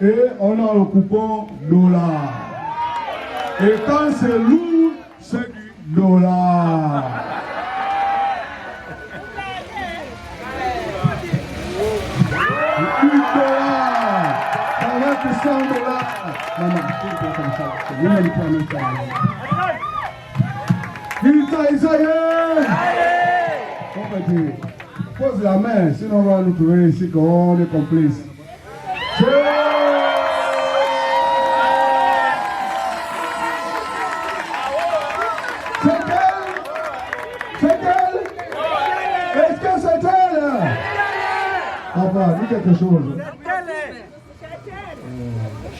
et on a le coupon dollar. Et quand c'est lourd, c'est du dollar. Pose la main, sinon on va nous trouver ici qu'on est complices. C'est elle? Est-ce que c'est elle? Papa, dis quelque chose.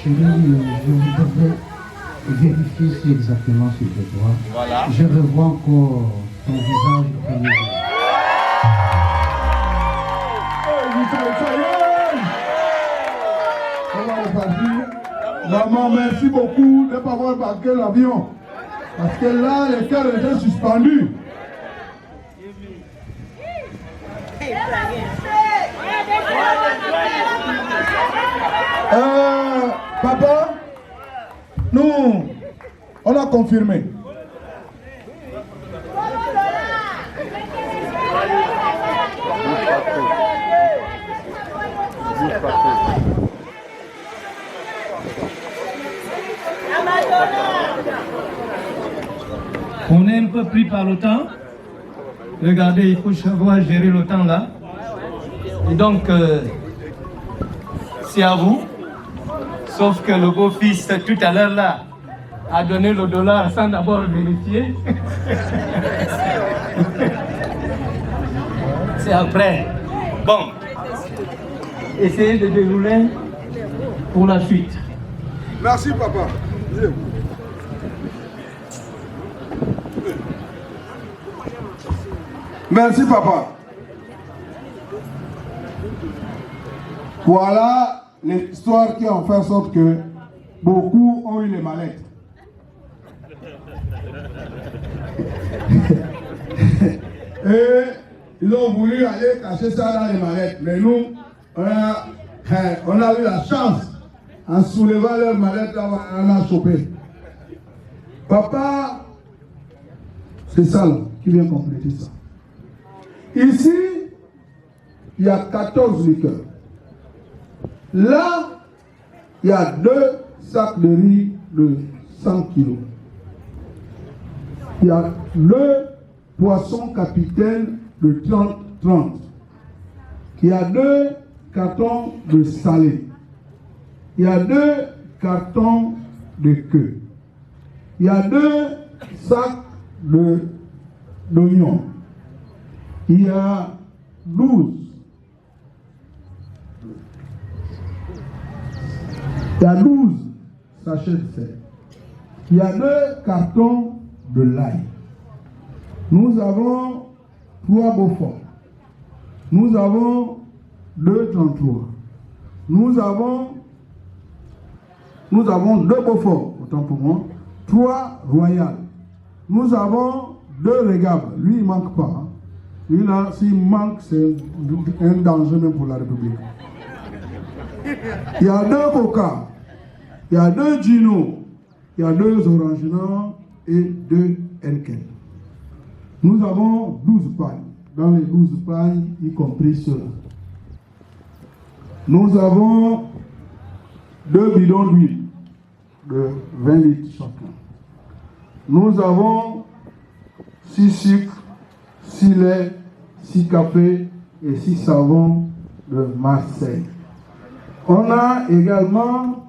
Chérie, je voudrais vérifier si exactement sur le droit. Voilà. Je revois encore ton visage de premier jour. On va repartir. Maman, merci beaucoup de ne pas avoir embarqué l'avion. Parce que là, les cœurs étaient suspendus. Papa, nous, on a confirmé. On est un peu pris par le temps. Regardez, il faut savoir gérer le temps là. Et donc, c'est à vous. Sauf que le beau-fils, tout à l'heure là, a donné le dollar sans d'abord vérifier. C'est après. Bon. Essayez de dérouler pour la suite. Merci, papa. Merci, papa. Voilà l'histoire qui a fait en sorte que beaucoup ont eu les mallettes. Et ils ont voulu aller cacher ça dans les mallettes. Mais nous, on a eu la chance, en soulevant leurs mallettes, on a chopé. Papa, c'est ça là, qui vient compléter ça. Ici, il y a 14 liqueurs. Là, il y a 2 sacs de riz de 100 kilos. Il y a le poisson capitaine de 30-30. Il y a 2 cartons de salé. Il y a 2 cartons de queue. Il y a 2 sacs d'oignons. Il y a 12. Il y a 12 sachets de sel. Il y a 2 cartons de l'ail. Nous avons 3 Beaufort. Nous avons 2 33. Nous avons 2 Beaufort, autant pour moi. 3 Royal. Nous avons 2 Régable. Lui, il ne manque pas. Hein. Lui, là, s'il manque, c'est un danger même pour la République. Il y a 2 Coca. Il y a 2 Gino. Il y a 2 Orangina et 2 Henkel. Nous avons 12 pagnes. Dans les 12 pagnes, y compris ceux-là. Nous avons 2 bidons d'huile de 20 litres chacun. Nous avons 6 sucres, 6 laits, 6 cafés et 6 savons de Marseille. On a également,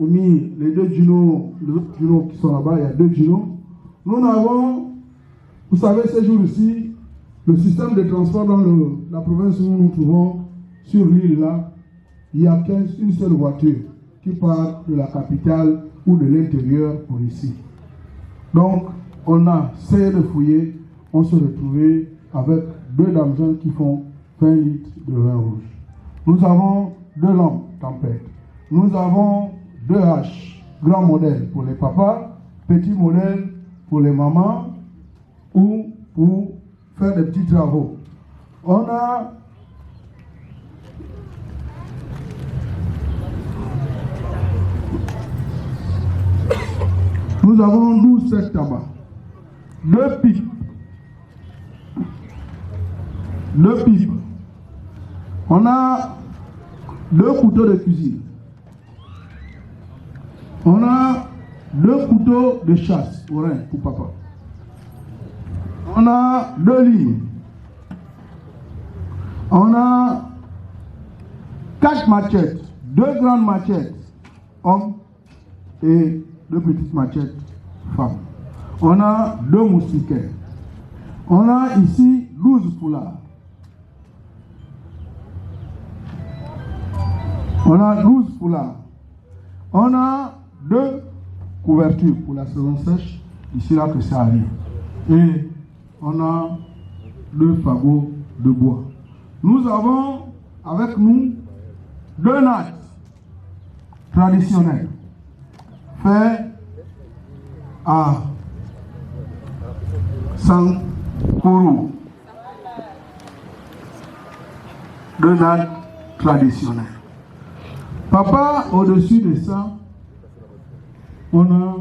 mis les 2 Gino, les autres Gino qui sont là-bas, il y a 2 Gino. Nous avons, vous savez, ces jours-ci, le système de transport dans la province où nous nous trouvons, sur l'île là, il n'y a qu'une seule voiture qui part de la capitale ou de l'intérieur pour ici. Donc, on a essayé de fouiller, on se retrouvait avec 2 damsons qui font 20 litres de vin rouge. Nous avons 2 lampes tempête. Nous avons 2 haches, grand modèle pour les papas, petit modèle pour les mamans ou pour faire des petits travaux. Nous avons 12 sets tabac, 2 pipes. On a 2 couteaux de cuisine. On a 2 couteaux de chasse, au rein pour papa. On a 2 lignes. On a 4 machettes, 2 grandes machettes, hommes, et 2 petites machettes, femmes. On a 2 moustiquaires. On a ici 12 poulards. On a 12 poulards. On a 2 couvertures pour la saison sèche, ici là que ça arrive. Et on a 2 fagots de bois. Nous avons avec nous 2 nattes traditionnelles faites à 100 kourou. 2 nattes traditionnelles. Papa, au-dessus de ça, on a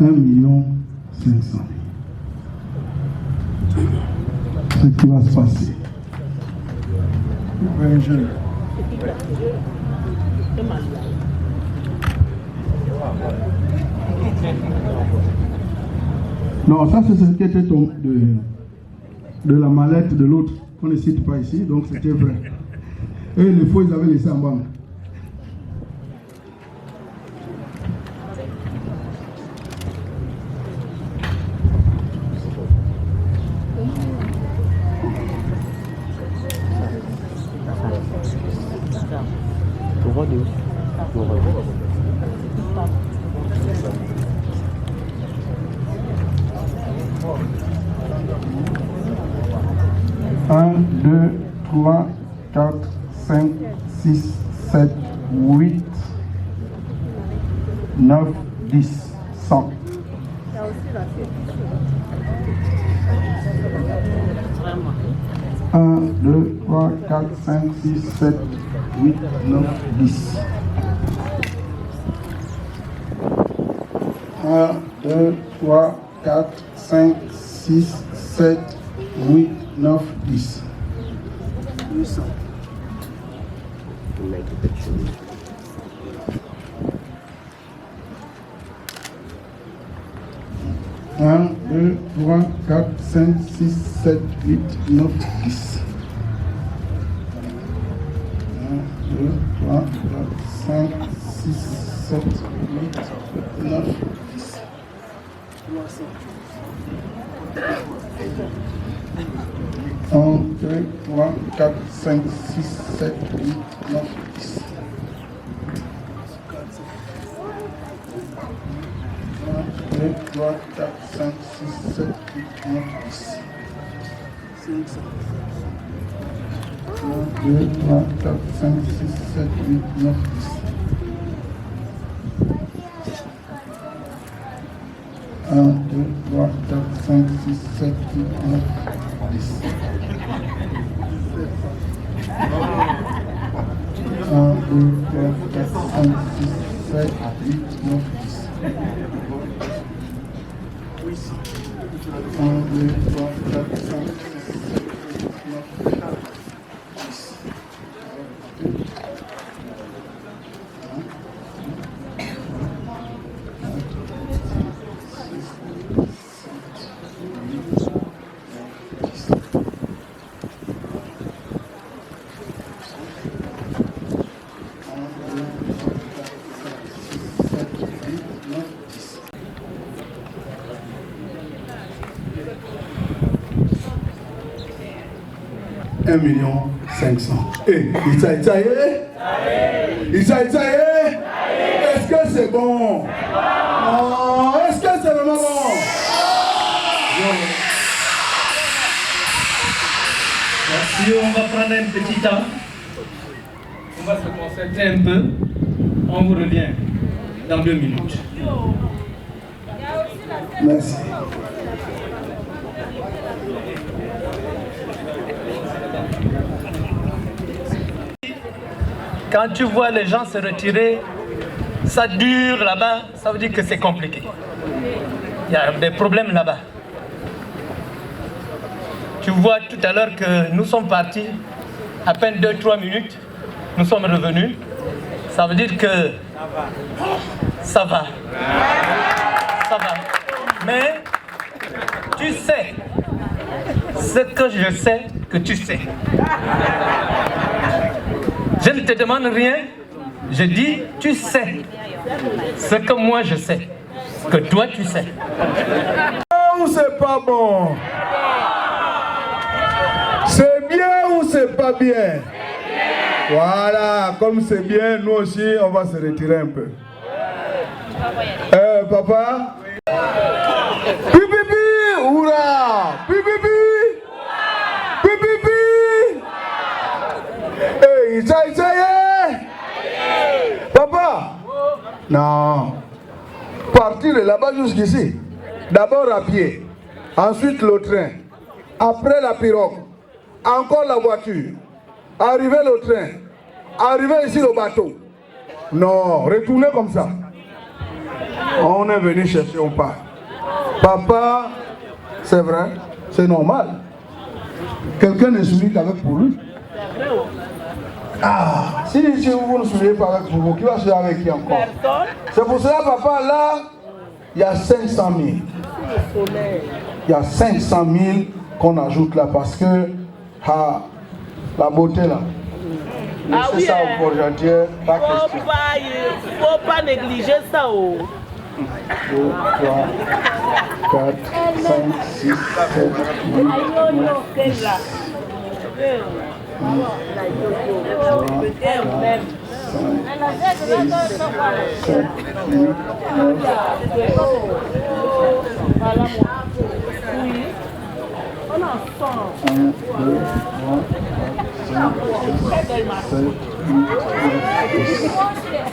1,5 million. Ce qui va se passer. Non, ça c'est ce qui était de la mallette de l'autre, qu'on ne cite pas ici, donc c'était vrai. Et les faux, ils avaient laissé en banque. Un, 2, 3, 4, 5, 6, 7, 8, 9, 10, 100. Un, 2, 3, 4, 5, 6, 7, 8, 9, 10. 1, 2, 3, 4, 5, 6, 7, 8, 9, 10. 800. 1, 2, 3, 4, 5, 6, 7, 8, 9, 10. 1, 2, 3, 4, 5, 6, 7, 8, 9, 10. 1, 2, 3, 4, 5, 6, 7, 8, 9, 10. 1, 2, 3, 4, 5, 6, 7, 8, 9, 10. 500. 1, 2, 3, 4, 5, 6, 7, 8, 9, 10. 1, 2, 3, 4, 5, 6, 7, 8, 9, 10. 1, 2, 3, 4, 5, 6, 7, 8, 9, 10. 1, 2, 3, 4, 5, 6, 7, 8, 9, 10. 1,500,000. Eh, Isaïe, est-ce que c'est bon? Oh, est-ce que c'est vraiment bon? Merci, on va prendre un petit temps. On va se concentrer un peu. On vous revient dans 2 minutes. Merci. Quand tu vois les gens se retirer, ça dure là-bas, ça veut dire que c'est compliqué. Il y a des problèmes là-bas. Tu vois tout à l'heure que nous sommes partis, à peine 2-3 minutes, nous sommes revenus. Ça veut dire que ça va. Ça va. Mais tu sais ce que je sais que tu sais. Je ne te demande rien, je dis tu sais ce que moi je sais, que toi tu sais. Ou c'est pas bon? C'est bien ou c'est pas bien? Voilà, comme c'est bien, nous aussi on va se retirer un peu. Papa? Pipipi! Oura! Pipipi! Pipipi! Hey, ça y est! Papa! Non. Partir de là-bas jusqu'ici. D'abord à pied, ensuite le train, après la pirogue, encore la voiture, arriver le train, arriver ici le bateau. Non, retourner comme ça. On est venu chercher, on part. Papa, c'est vrai, c'est normal. Quelqu'un ne sourit qu'avec pour lui. Ah, si vous ne souriez pas avec vous, qui va sourire avec qui encore? C'est pour cela, papa, là, il y a 500 000. Il y a 500 000 qu'on ajoute là parce que la beauté là. Laissez ça au Port-Gentil, pas question. Faut pas négliger ça. 2, 3, 4, 5, 6, 7, 8, 9, 10.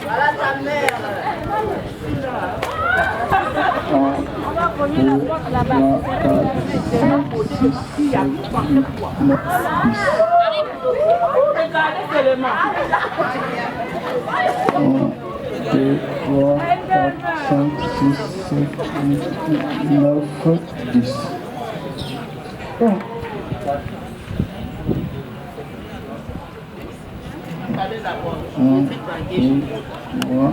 Voilà ta mère. On va prendre la porte là-bas. Regardez seulement. 1, 2, 3, 4, 5, 6, 7, 8, 9, 10. Un, 2, 3,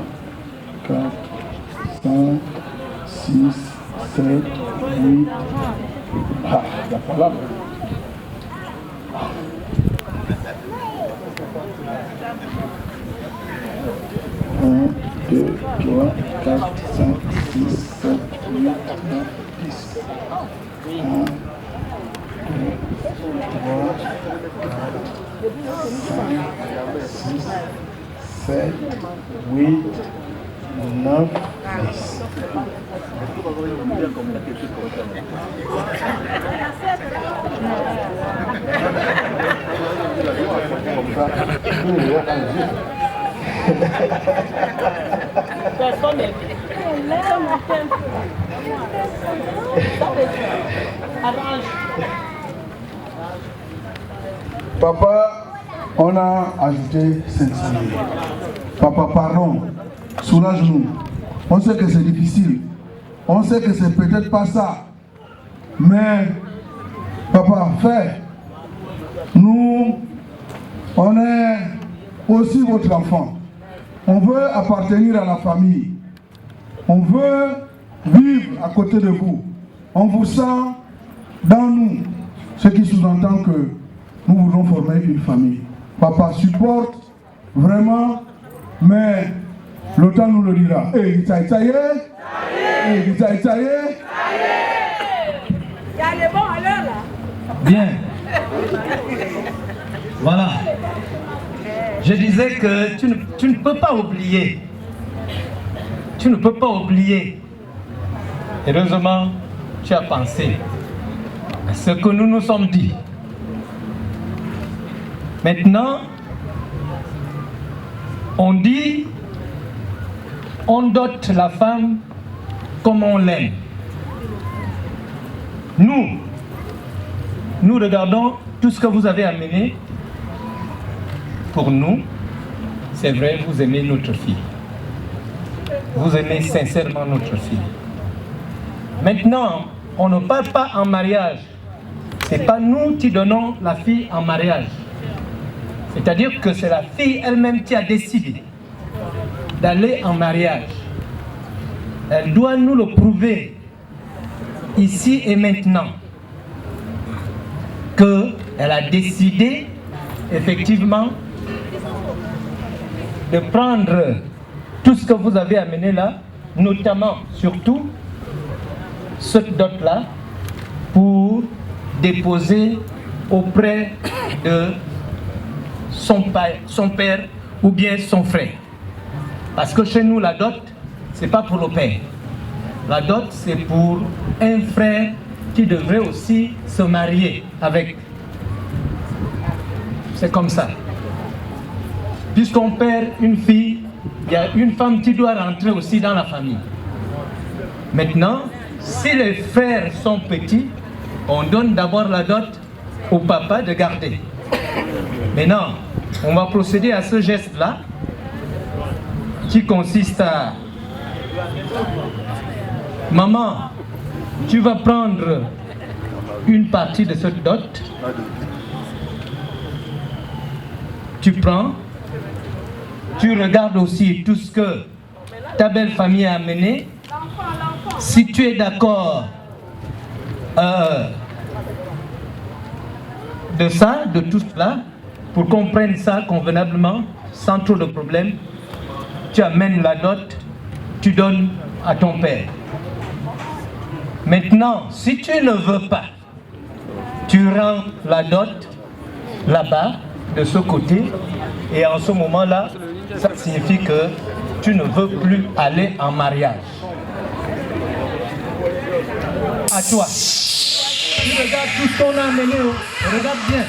4, 5, 6, 7, 8. Ah, il n'y a pas là. 1, 2, 3, 4, 5, 6, 7, 8, 9, 10. 1, 2, 3, 4, 5, 6, 7, 8, 9, 10. Personne n'est Papa, on a ajouté 500 000. Papa, pardon, soulage-nous. On sait que c'est difficile. On sait que c'est peut-être pas ça. Mais, papa, fais. Nous, on est aussi votre enfant. On veut appartenir à la famille. On veut vivre à côté de vous. On vous sent dans nous. Ce qui sous-entend que nous voulons former une famille. Papa supporte vraiment, mais le temps nous le dira. Eh, ça y est. Eh, ça y est. Il y a les bons à l'heure là. Bien. Voilà. Je disais que tu ne peux pas oublier. Tu ne peux pas oublier. Heureusement, tu as pensé à ce que nous nous sommes dit. Maintenant, on dit, on dote la femme comme on l'aime. Nous regardons tout ce que vous avez amené. Pour nous, c'est vrai, vous aimez notre fille. Vous aimez sincèrement notre fille. Maintenant, on ne parle pas en mariage. Ce n'est pas nous qui donnons la fille en mariage. C'est-à-dire que c'est la fille elle-même qui a décidé d'aller en mariage. Elle doit nous le prouver ici et maintenant qu'elle a décidé effectivement de prendre tout ce que vous avez amené là, notamment, surtout, cette dot-là, pour déposer auprès de son père ou bien son frère. Parce que chez nous, la dot, ce n'est pas pour le père. La dot, c'est pour un frère qui devrait aussi se marier avec. C'est comme ça. Puisqu'on perd une fille, il y a une femme qui doit rentrer aussi dans la famille. Maintenant, si les frères sont petits, on donne d'abord la dot au papa de garder. Maintenant, on va procéder à ce geste-là qui consiste à... Maman, tu vas prendre une partie de cette dot. Tu prends. Tu regardes aussi tout ce que ta belle famille a amené. si tu es d'accord de ça, de tout cela, pour qu'on prenne ça convenablement, sans trop de problèmes, tu amènes la dot, tu donnes à ton père. Maintenant, si tu ne veux pas, tu rends la dot là-bas, de ce côté, et en ce moment-là, ça signifie que tu ne veux plus aller en mariage. À toi. Tu regardes tout ce qu'on a amené, regarde bien.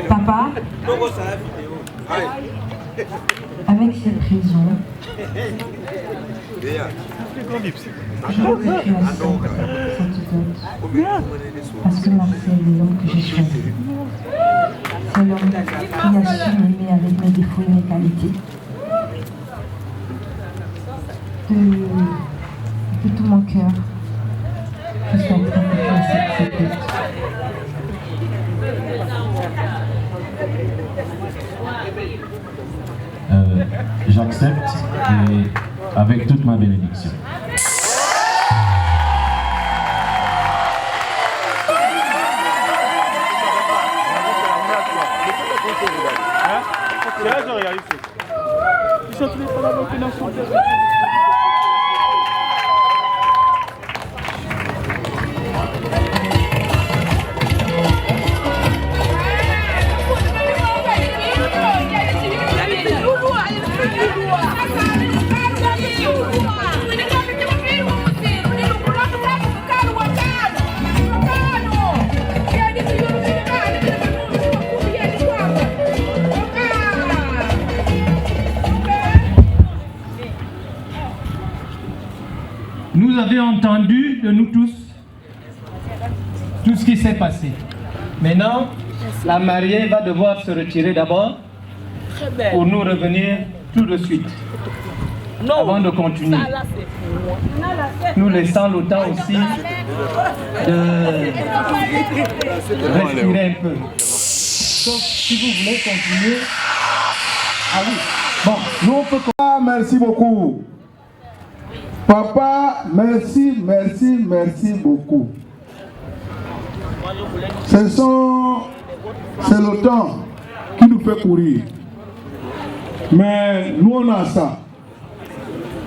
Papa, avec cette raison, je veux que tu acceptes cette dot, parce que Marcel est l'homme que j'ai choisi. C'est l'homme qui a su m'aimer avec mes défauts et mes qualités. De tout mon cœur, je suis en train de faire cette dot. J'accepte et avec toute ma bénédiction. Vous avez entendu de nous tous tout ce qui s'est passé. Maintenant, la mariée va devoir se retirer d'abord pour nous revenir tout de suite. Avant de continuer. Nous laissons le temps aussi de respirer un peu. Sauf si vous voulez continuer. Ah oui. Bon, nous on peut... Merci beaucoup. Papa, merci, merci, merci beaucoup. C'est le temps qui nous fait courir. Mais nous, on a ça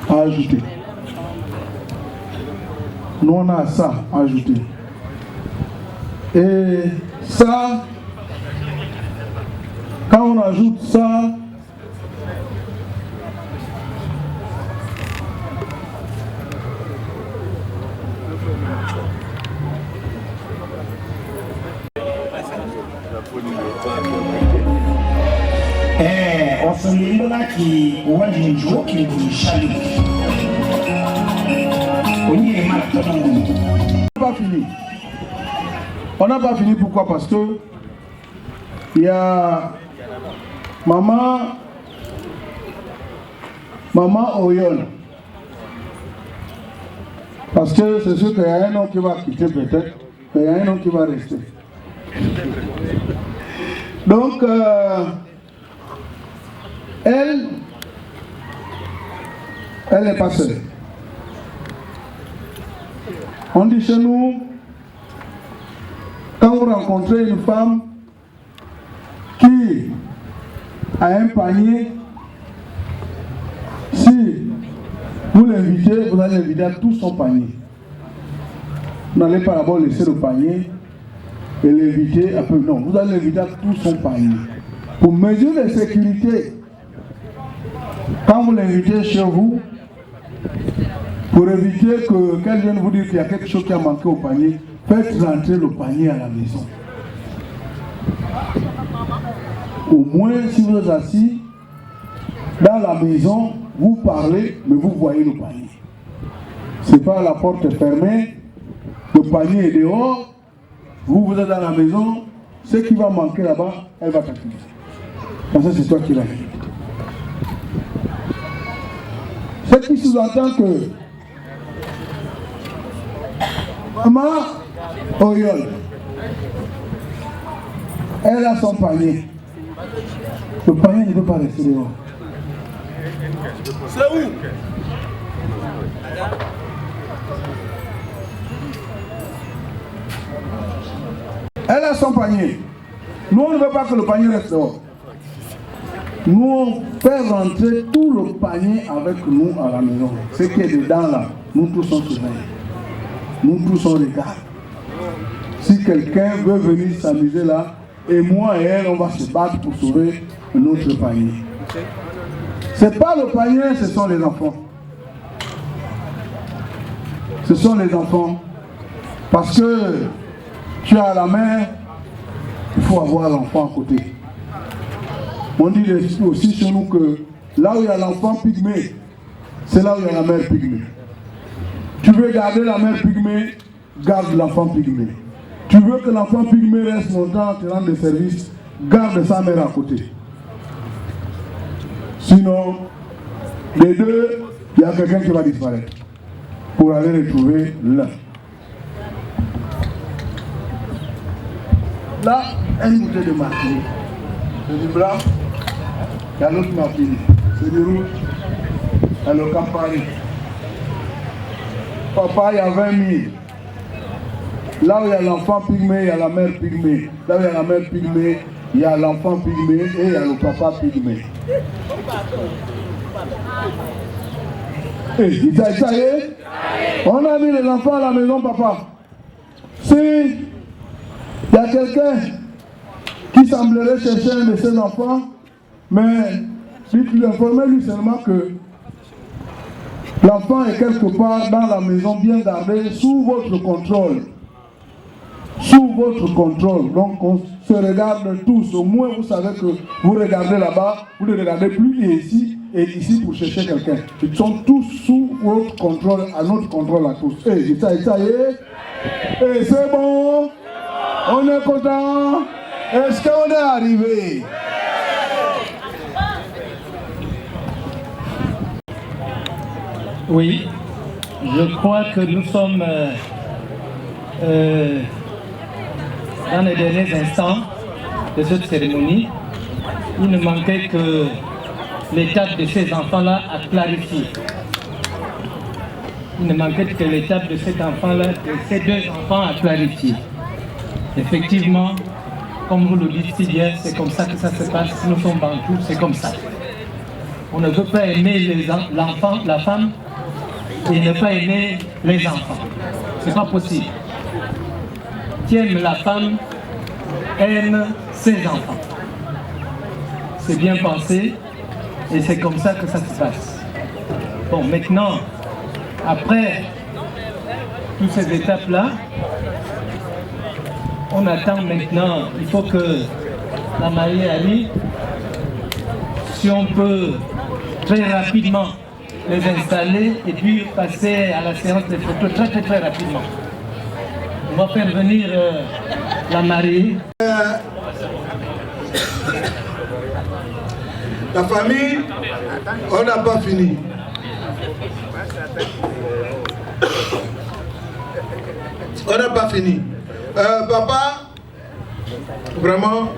à ajouter. Nous, on a ça à ajouter. Et ça, quand on ajoute ça, Pas fini. On n'a pas fini, pourquoi? Parce que il y a maman Oyol. Parce que c'est sûr qu'il y a un homme qui va quitter peut-être, mais il y a un homme qui va rester. Donc, elle n'est pas seule. On dit chez nous, quand vous rencontrez une femme qui a un panier, si vous l'invitez, vous allez l'inviter à tout son panier. Vous n'allez pas d'abord laisser le panier et l'inviter un peu. Non, vous allez l'inviter à tout son panier. Pour mesure de sécurité, quand vous l'invitez chez vous, pour éviter qu'elle vienne vous dire qu'il y a quelque chose qui a manqué au panier, faites rentrer le panier à la maison. Au moins, si vous êtes assis dans la maison, vous parlez, mais vous voyez le panier. C'est pas la porte fermée, le panier est dehors, vous êtes dans la maison, ce qui va manquer là-bas, elle va t'accuser. Parce que c'est toi qui l'as fait. Ce qui sous-entend que maman Oyol, elle a son panier. Le panier ne peut pas rester dehors. C'est où? Elle a son panier. Nous, on ne veut pas que le panier reste dehors. Nous, on fait rentrer tout le panier avec nous à la maison. Ce qui est dedans là, nous tous on surveille. Nous tous on regarde. Si quelqu'un veut venir s'amuser là, et moi et elle, on va se battre pour sauver notre panier. Ce n'est pas le panier, ce sont les enfants. Ce sont les enfants. Parce que tu as la mère, il faut avoir l'enfant à côté. On dit aussi chez nous que là où il y a l'enfant pygmée, c'est là où il y a la mère pygmée. Tu veux garder la mère pygmée, garde l'enfant pygmée. Tu veux que l'enfant pygmée reste longtemps, te rende des services, garde sa mère à côté. Sinon, les deux, il y a quelqu'un qui va disparaître pour aller retrouver l'un. Là, une bouteille de martini. C'est du blanc, il y a l'autre martini. C'est du rouge, il y a le Campari. Papa, il y a 20 000. Là où il y a l'enfant pygmée, il y a la mère pygmée. Là où il y a la mère pygmée, il y a l'enfant pygmée et il y a le papa pygmée. Et ça y est, on a mis les enfants à la maison, papa. Si il y a quelqu'un qui semblerait chercher un de ses enfants, mais dites-lui, informez-lui seulement que l'enfant est quelque part dans la maison bien gardé, sous votre contrôle. Sous votre contrôle. Donc on se regarde tous. Au moins vous savez que vous regardez là-bas, vous ne regardez plus et ici pour chercher quelqu'un. Ils sont tous sous votre contrôle, à notre contrôle à tous. Et ça y est. Et c'est bon. On est content. Est-ce qu'on est arrivé? Oui, je crois que nous sommes dans les derniers instants de cette cérémonie. Il ne manquait que l'étape de ces enfants-là à clarifier. Il ne manquait que l'étape de cet enfant-là, de ces deux enfants à clarifier. Effectivement, comme vous le dites si bien, c'est comme ça que ça se passe. Nous sommes bantous, c'est comme ça. On ne peut pas aimer l'enfant, la femme, et ne pas aimer les enfants. C'est pas possible. Qui aime la femme, aime ses enfants. C'est bien pensé, et c'est comme ça que ça se passe. Bon, maintenant, après toutes ces étapes-là, on attend maintenant, il faut que la mariée Ali si on peut très rapidement les installer et puis passer à la séance des photos très rapidement. On va faire venir la mariée. La famille, on n'a pas fini. On n'a pas fini. Papa, vraiment,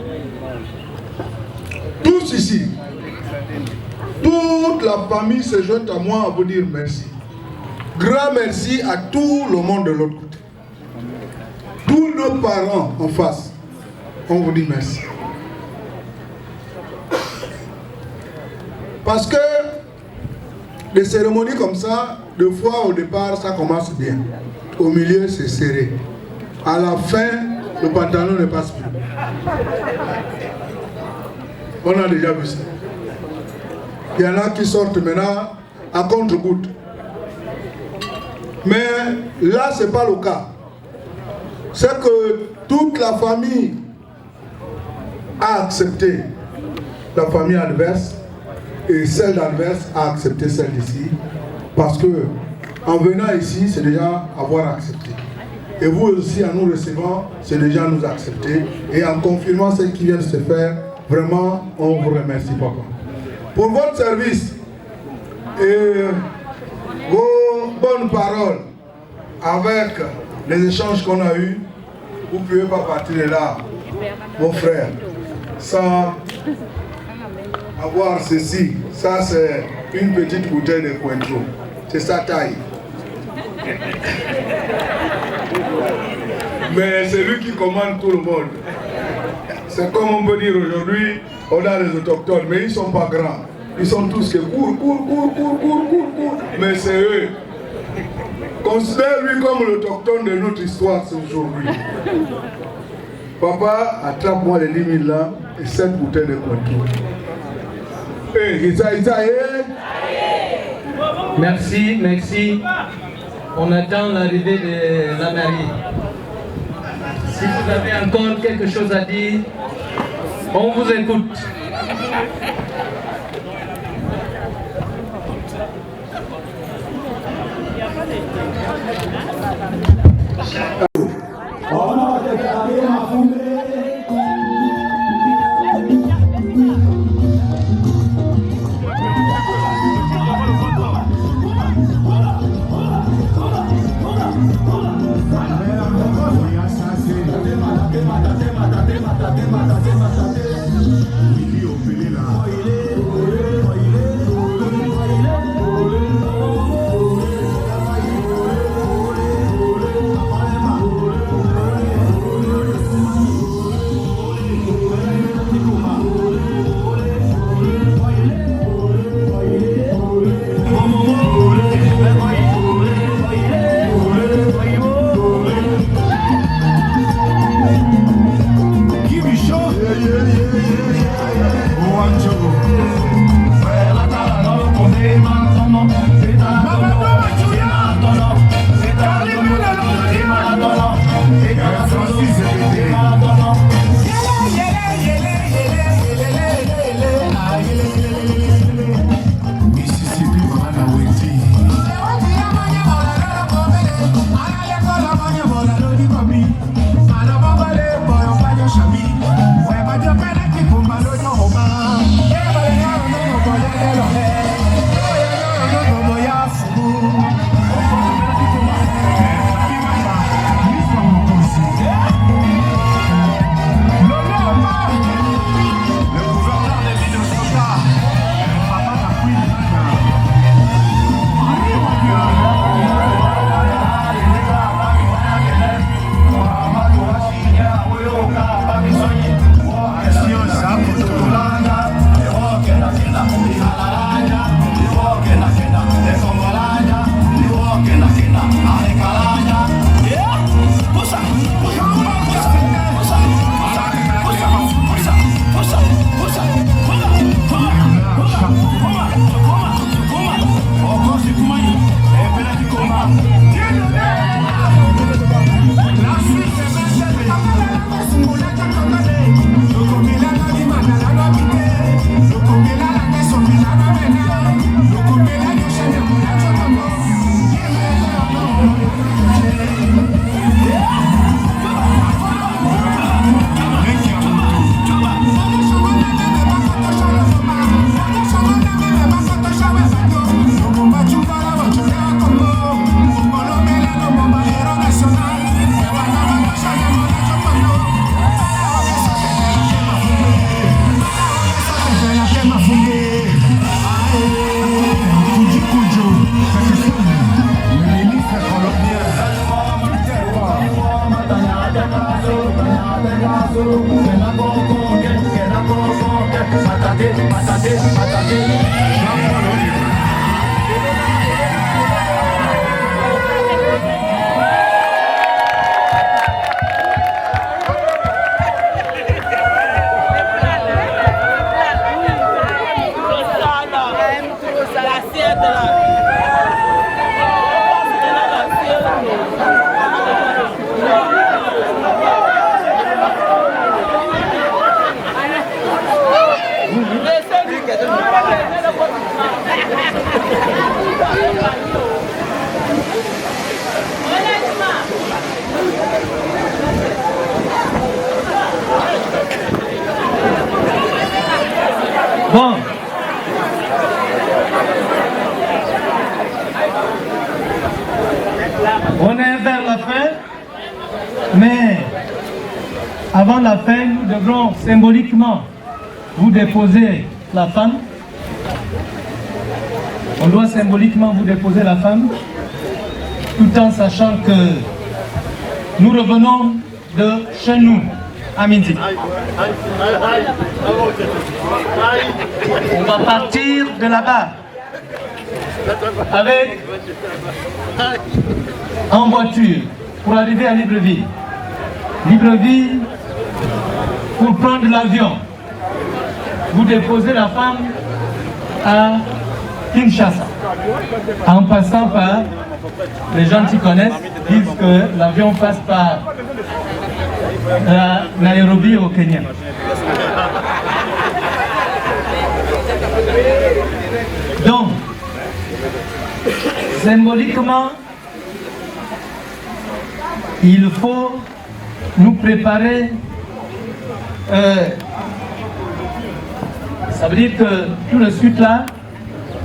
tous ici, toute la famille se joint à moi à vous dire merci. Grand merci à tout le monde de l'autre côté. Tous nos parents en face, on vous dit merci. Parce que des cérémonies comme ça, deux fois au départ, ça commence bien. Au milieu, c'est serré. À la fin, le pantalon ne passe plus. On a déjà vu ça. Il y en a qui sortent maintenant à contre-goutte. Mais là, ce n'est pas le cas. C'est que toute la famille a accepté la famille adverse et celle d'adverse a accepté celle d'ici. Parce que en venant ici, c'est déjà avoir accepté. Et vous aussi, en nous recevant, c'est déjà nous accepter. Et en confirmant ce qui vient de se faire, vraiment, on vous remercie, papa. Pour votre service et vos bonnes paroles avec les échanges qu'on a eus, vous ne pouvez pas partir de là, vos frères, sans avoir ceci. Ça, c'est une petite bouteille de Cointreau. C'est sa taille. Mais c'est lui qui commande tout le monde. C'est comme on peut dire aujourd'hui, on a les autochtones, mais ils ne sont pas grands. Ils sont tous que courent. Mais c'est eux. Considère-lui comme l'autochtone de notre histoire aujourd'hui. Papa, attrape-moi les 10 000 là et 7 bouteilles de Cointreau. Merci. On attend l'arrivée de la mariée. Si vous avez encore quelque chose à dire, on vous écoute. Bon. On est vers la fin, mais avant la fin, nous devrons symboliquement vous déposer la femme. On doit symboliquement vous déposer la femme, tout en sachant que nous revenons de chez nous, à midi. On va partir de là-bas avec en voiture pour arriver à Libreville. Libreville pour prendre l'avion. Vous déposez la femme à Kinshasa. En passant par, les gens qui connaissent disent que l'avion passe par Nairobi au Kenya. Donc, symboliquement, il faut nous préparer. Ça veut dire que tout de suite là,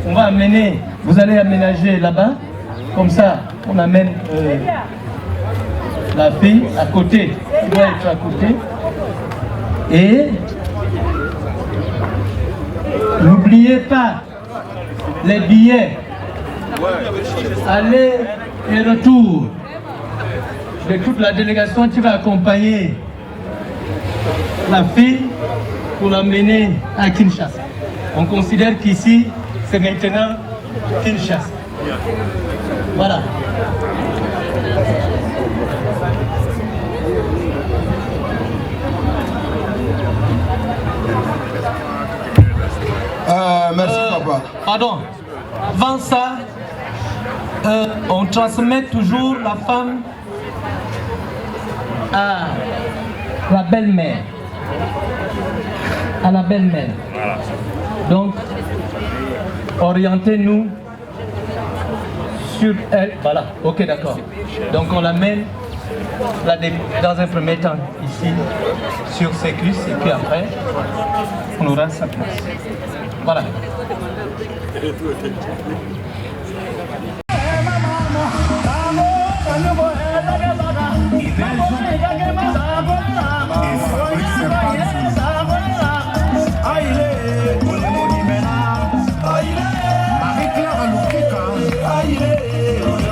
on va amener, vous allez aménager là-bas, comme ça on amène la fille à côté, qui doit être à côté. Et n'oubliez pas les billets, aller et retour de toute la délégation qui va accompagner la fille pour l'amener à Kinshasa. On considère qu'ici, c'est maintenant Kinshasa. Voilà. Merci papa. Pardon. Avant ça, on transmet toujours la femme à la belle-mère. À la belle-mère. Donc, orientez-nous sur elle. Voilà, ok, d'accord. Donc, on l'amène dans un premier temps ici, sur ses cuisses, et puis après, on aura sa place. Voilà.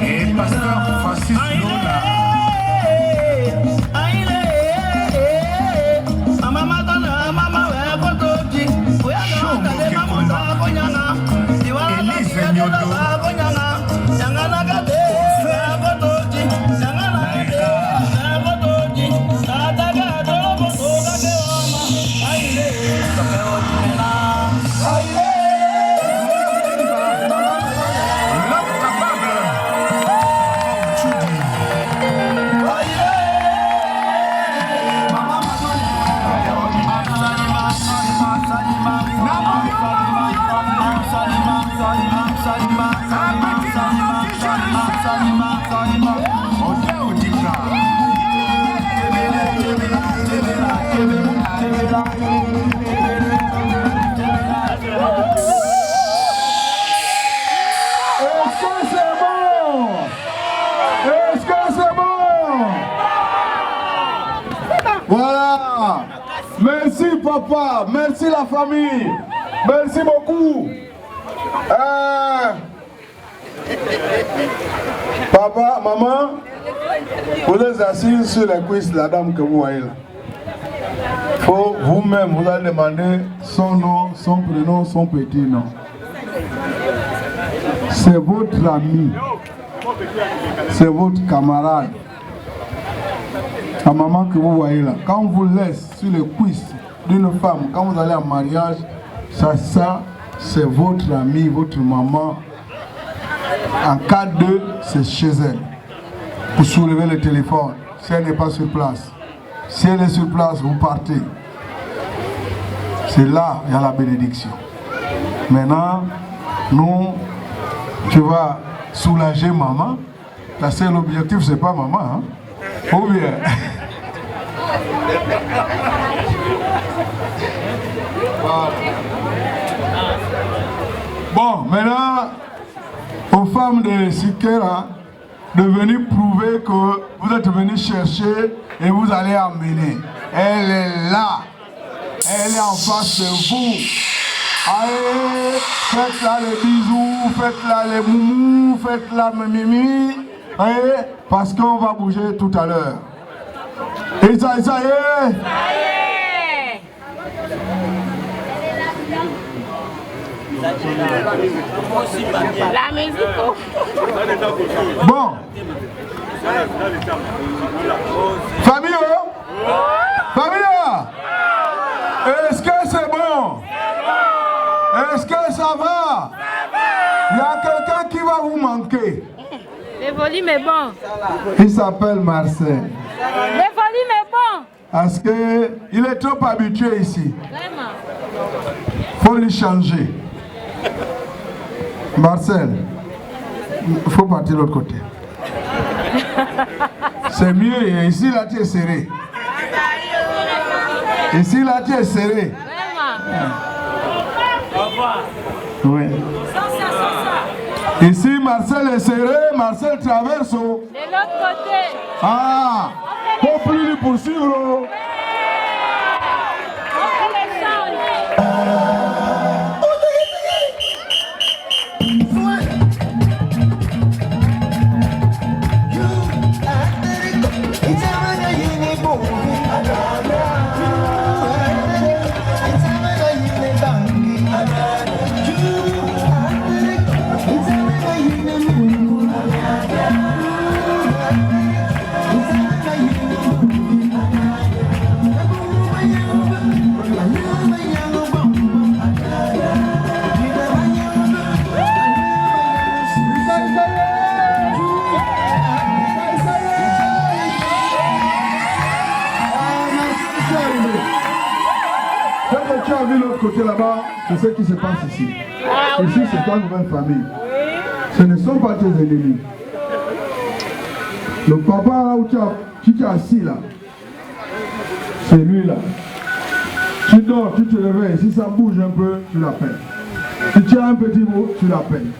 Et pasteur Francis Lola. Elise Nyodo. Voilà. Merci papa, merci la famille, merci beaucoup. Papa, maman, vous les asseyez sur les cuisses de la dame que vous voyez là. faut vous-même, vous allez demander son nom, son prénom, son petit nom. C'est votre ami, c'est votre camarade, la maman que vous voyez là. Quand on vous laisse sur les cuisses d'une femme, quand vous allez en mariage, ça c'est votre ami, votre maman. En cas de, c'est chez elle. Pour soulever le téléphone, si elle n'est pas sur place. Si elle est sur place, vous partez. C'est là, il y a la bénédiction. Maintenant, nous, tu vas soulager maman. Ta seul objectif, c'est pas maman. Hein? Ou bien. Voilà. Bon, maintenant, aux femmes de Sikera, de venir prouver que vous êtes venus chercher et vous allez emmener. Elle est là. Elle est en face de vous. Allez, faites-la les bisous, faites-la les moumous, faites-la mimi. Allez, parce qu'on va bouger tout à l'heure. Et ça y est. Ça y est. La musique. Bon. Famille, famille, est-ce que c'est bon? Est-ce que ça va? Il y a quelqu'un qui va vous manquer. Le volume est bon. Il s'appelle Marcel. Le volume est bon. Parce qu'il est trop habitué ici. Vraiment. Il faut lui changer. Marcel, il faut partir de l'autre côté. C'est mieux, ici là tu es serré. Ici là tu es serré. Oui. Ici Marcel est serré, Marcel traverse. De l'autre côté. Ah, pour plus lui poursuivre. Côté là-bas, c'est ce qui se passe ici. Ici, c'est ta nouvelle famille. Ce ne sont pas tes ennemis. Le papa là où tu es assis là, c'est lui là. Tu dors, tu te réveilles. Si ça bouge un peu, tu l'appelles. Si tu as un petit mot, tu l'appelles.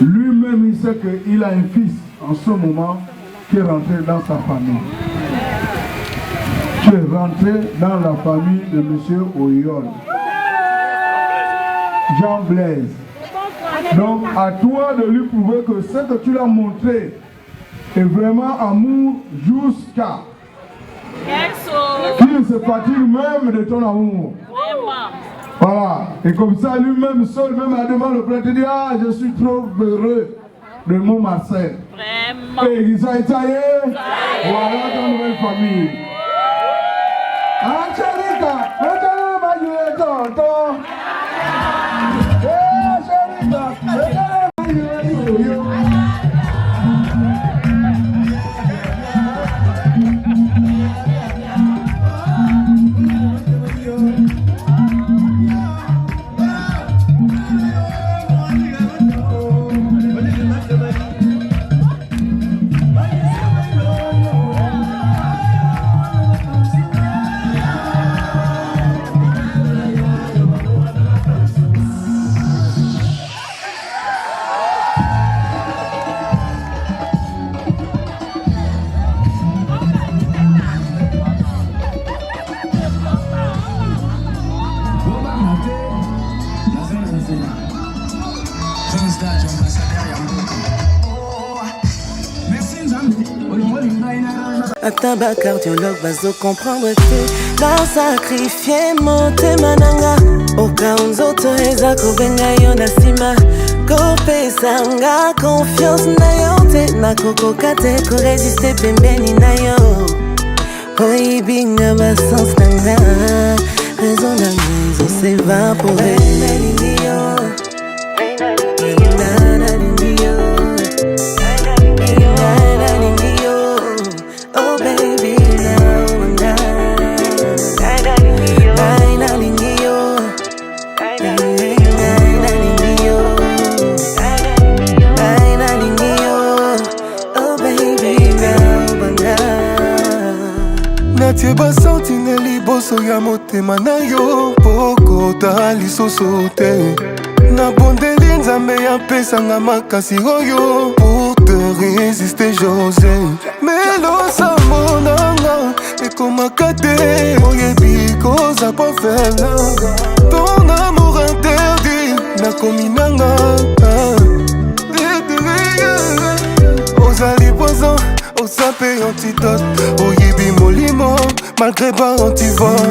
Lui-même, il sait qu'il a un fils en ce moment qui est rentré dans sa famille. Tu es rentré dans la famille de M. Oyol. Jean Blaise. Donc à toi de lui prouver que ce que tu l'as montré est vraiment amour jusqu'à qu'il ne se fatigue même de ton amour. Voilà. Et comme ça lui-même seul, même à devant le prêtre, il dit ah je suis trop heureux de mon Marcel. Vraiment. Et ça y est. Voilà ton nouvelle famille. Angelica, Ataba cardiologue bazo comprendre que na sacrifier motema nanga oka nzoto eza kobenga yo na sima kopesanga confiance na yo te nakokoka te koresiste pembeni na yo oibinga basens nanga raison nanga ezosevapore nalingi yo natie basantine liboso ya motema na yo pokota lisusu te nabondeli nzambe yapesanga makasi oyo pour te résister José melosa monanga ekomaka te oyebi koza pofelanga ton amour interdit nakomi nanga ozali poison osape antidote oyebi molimo malgré ba antivore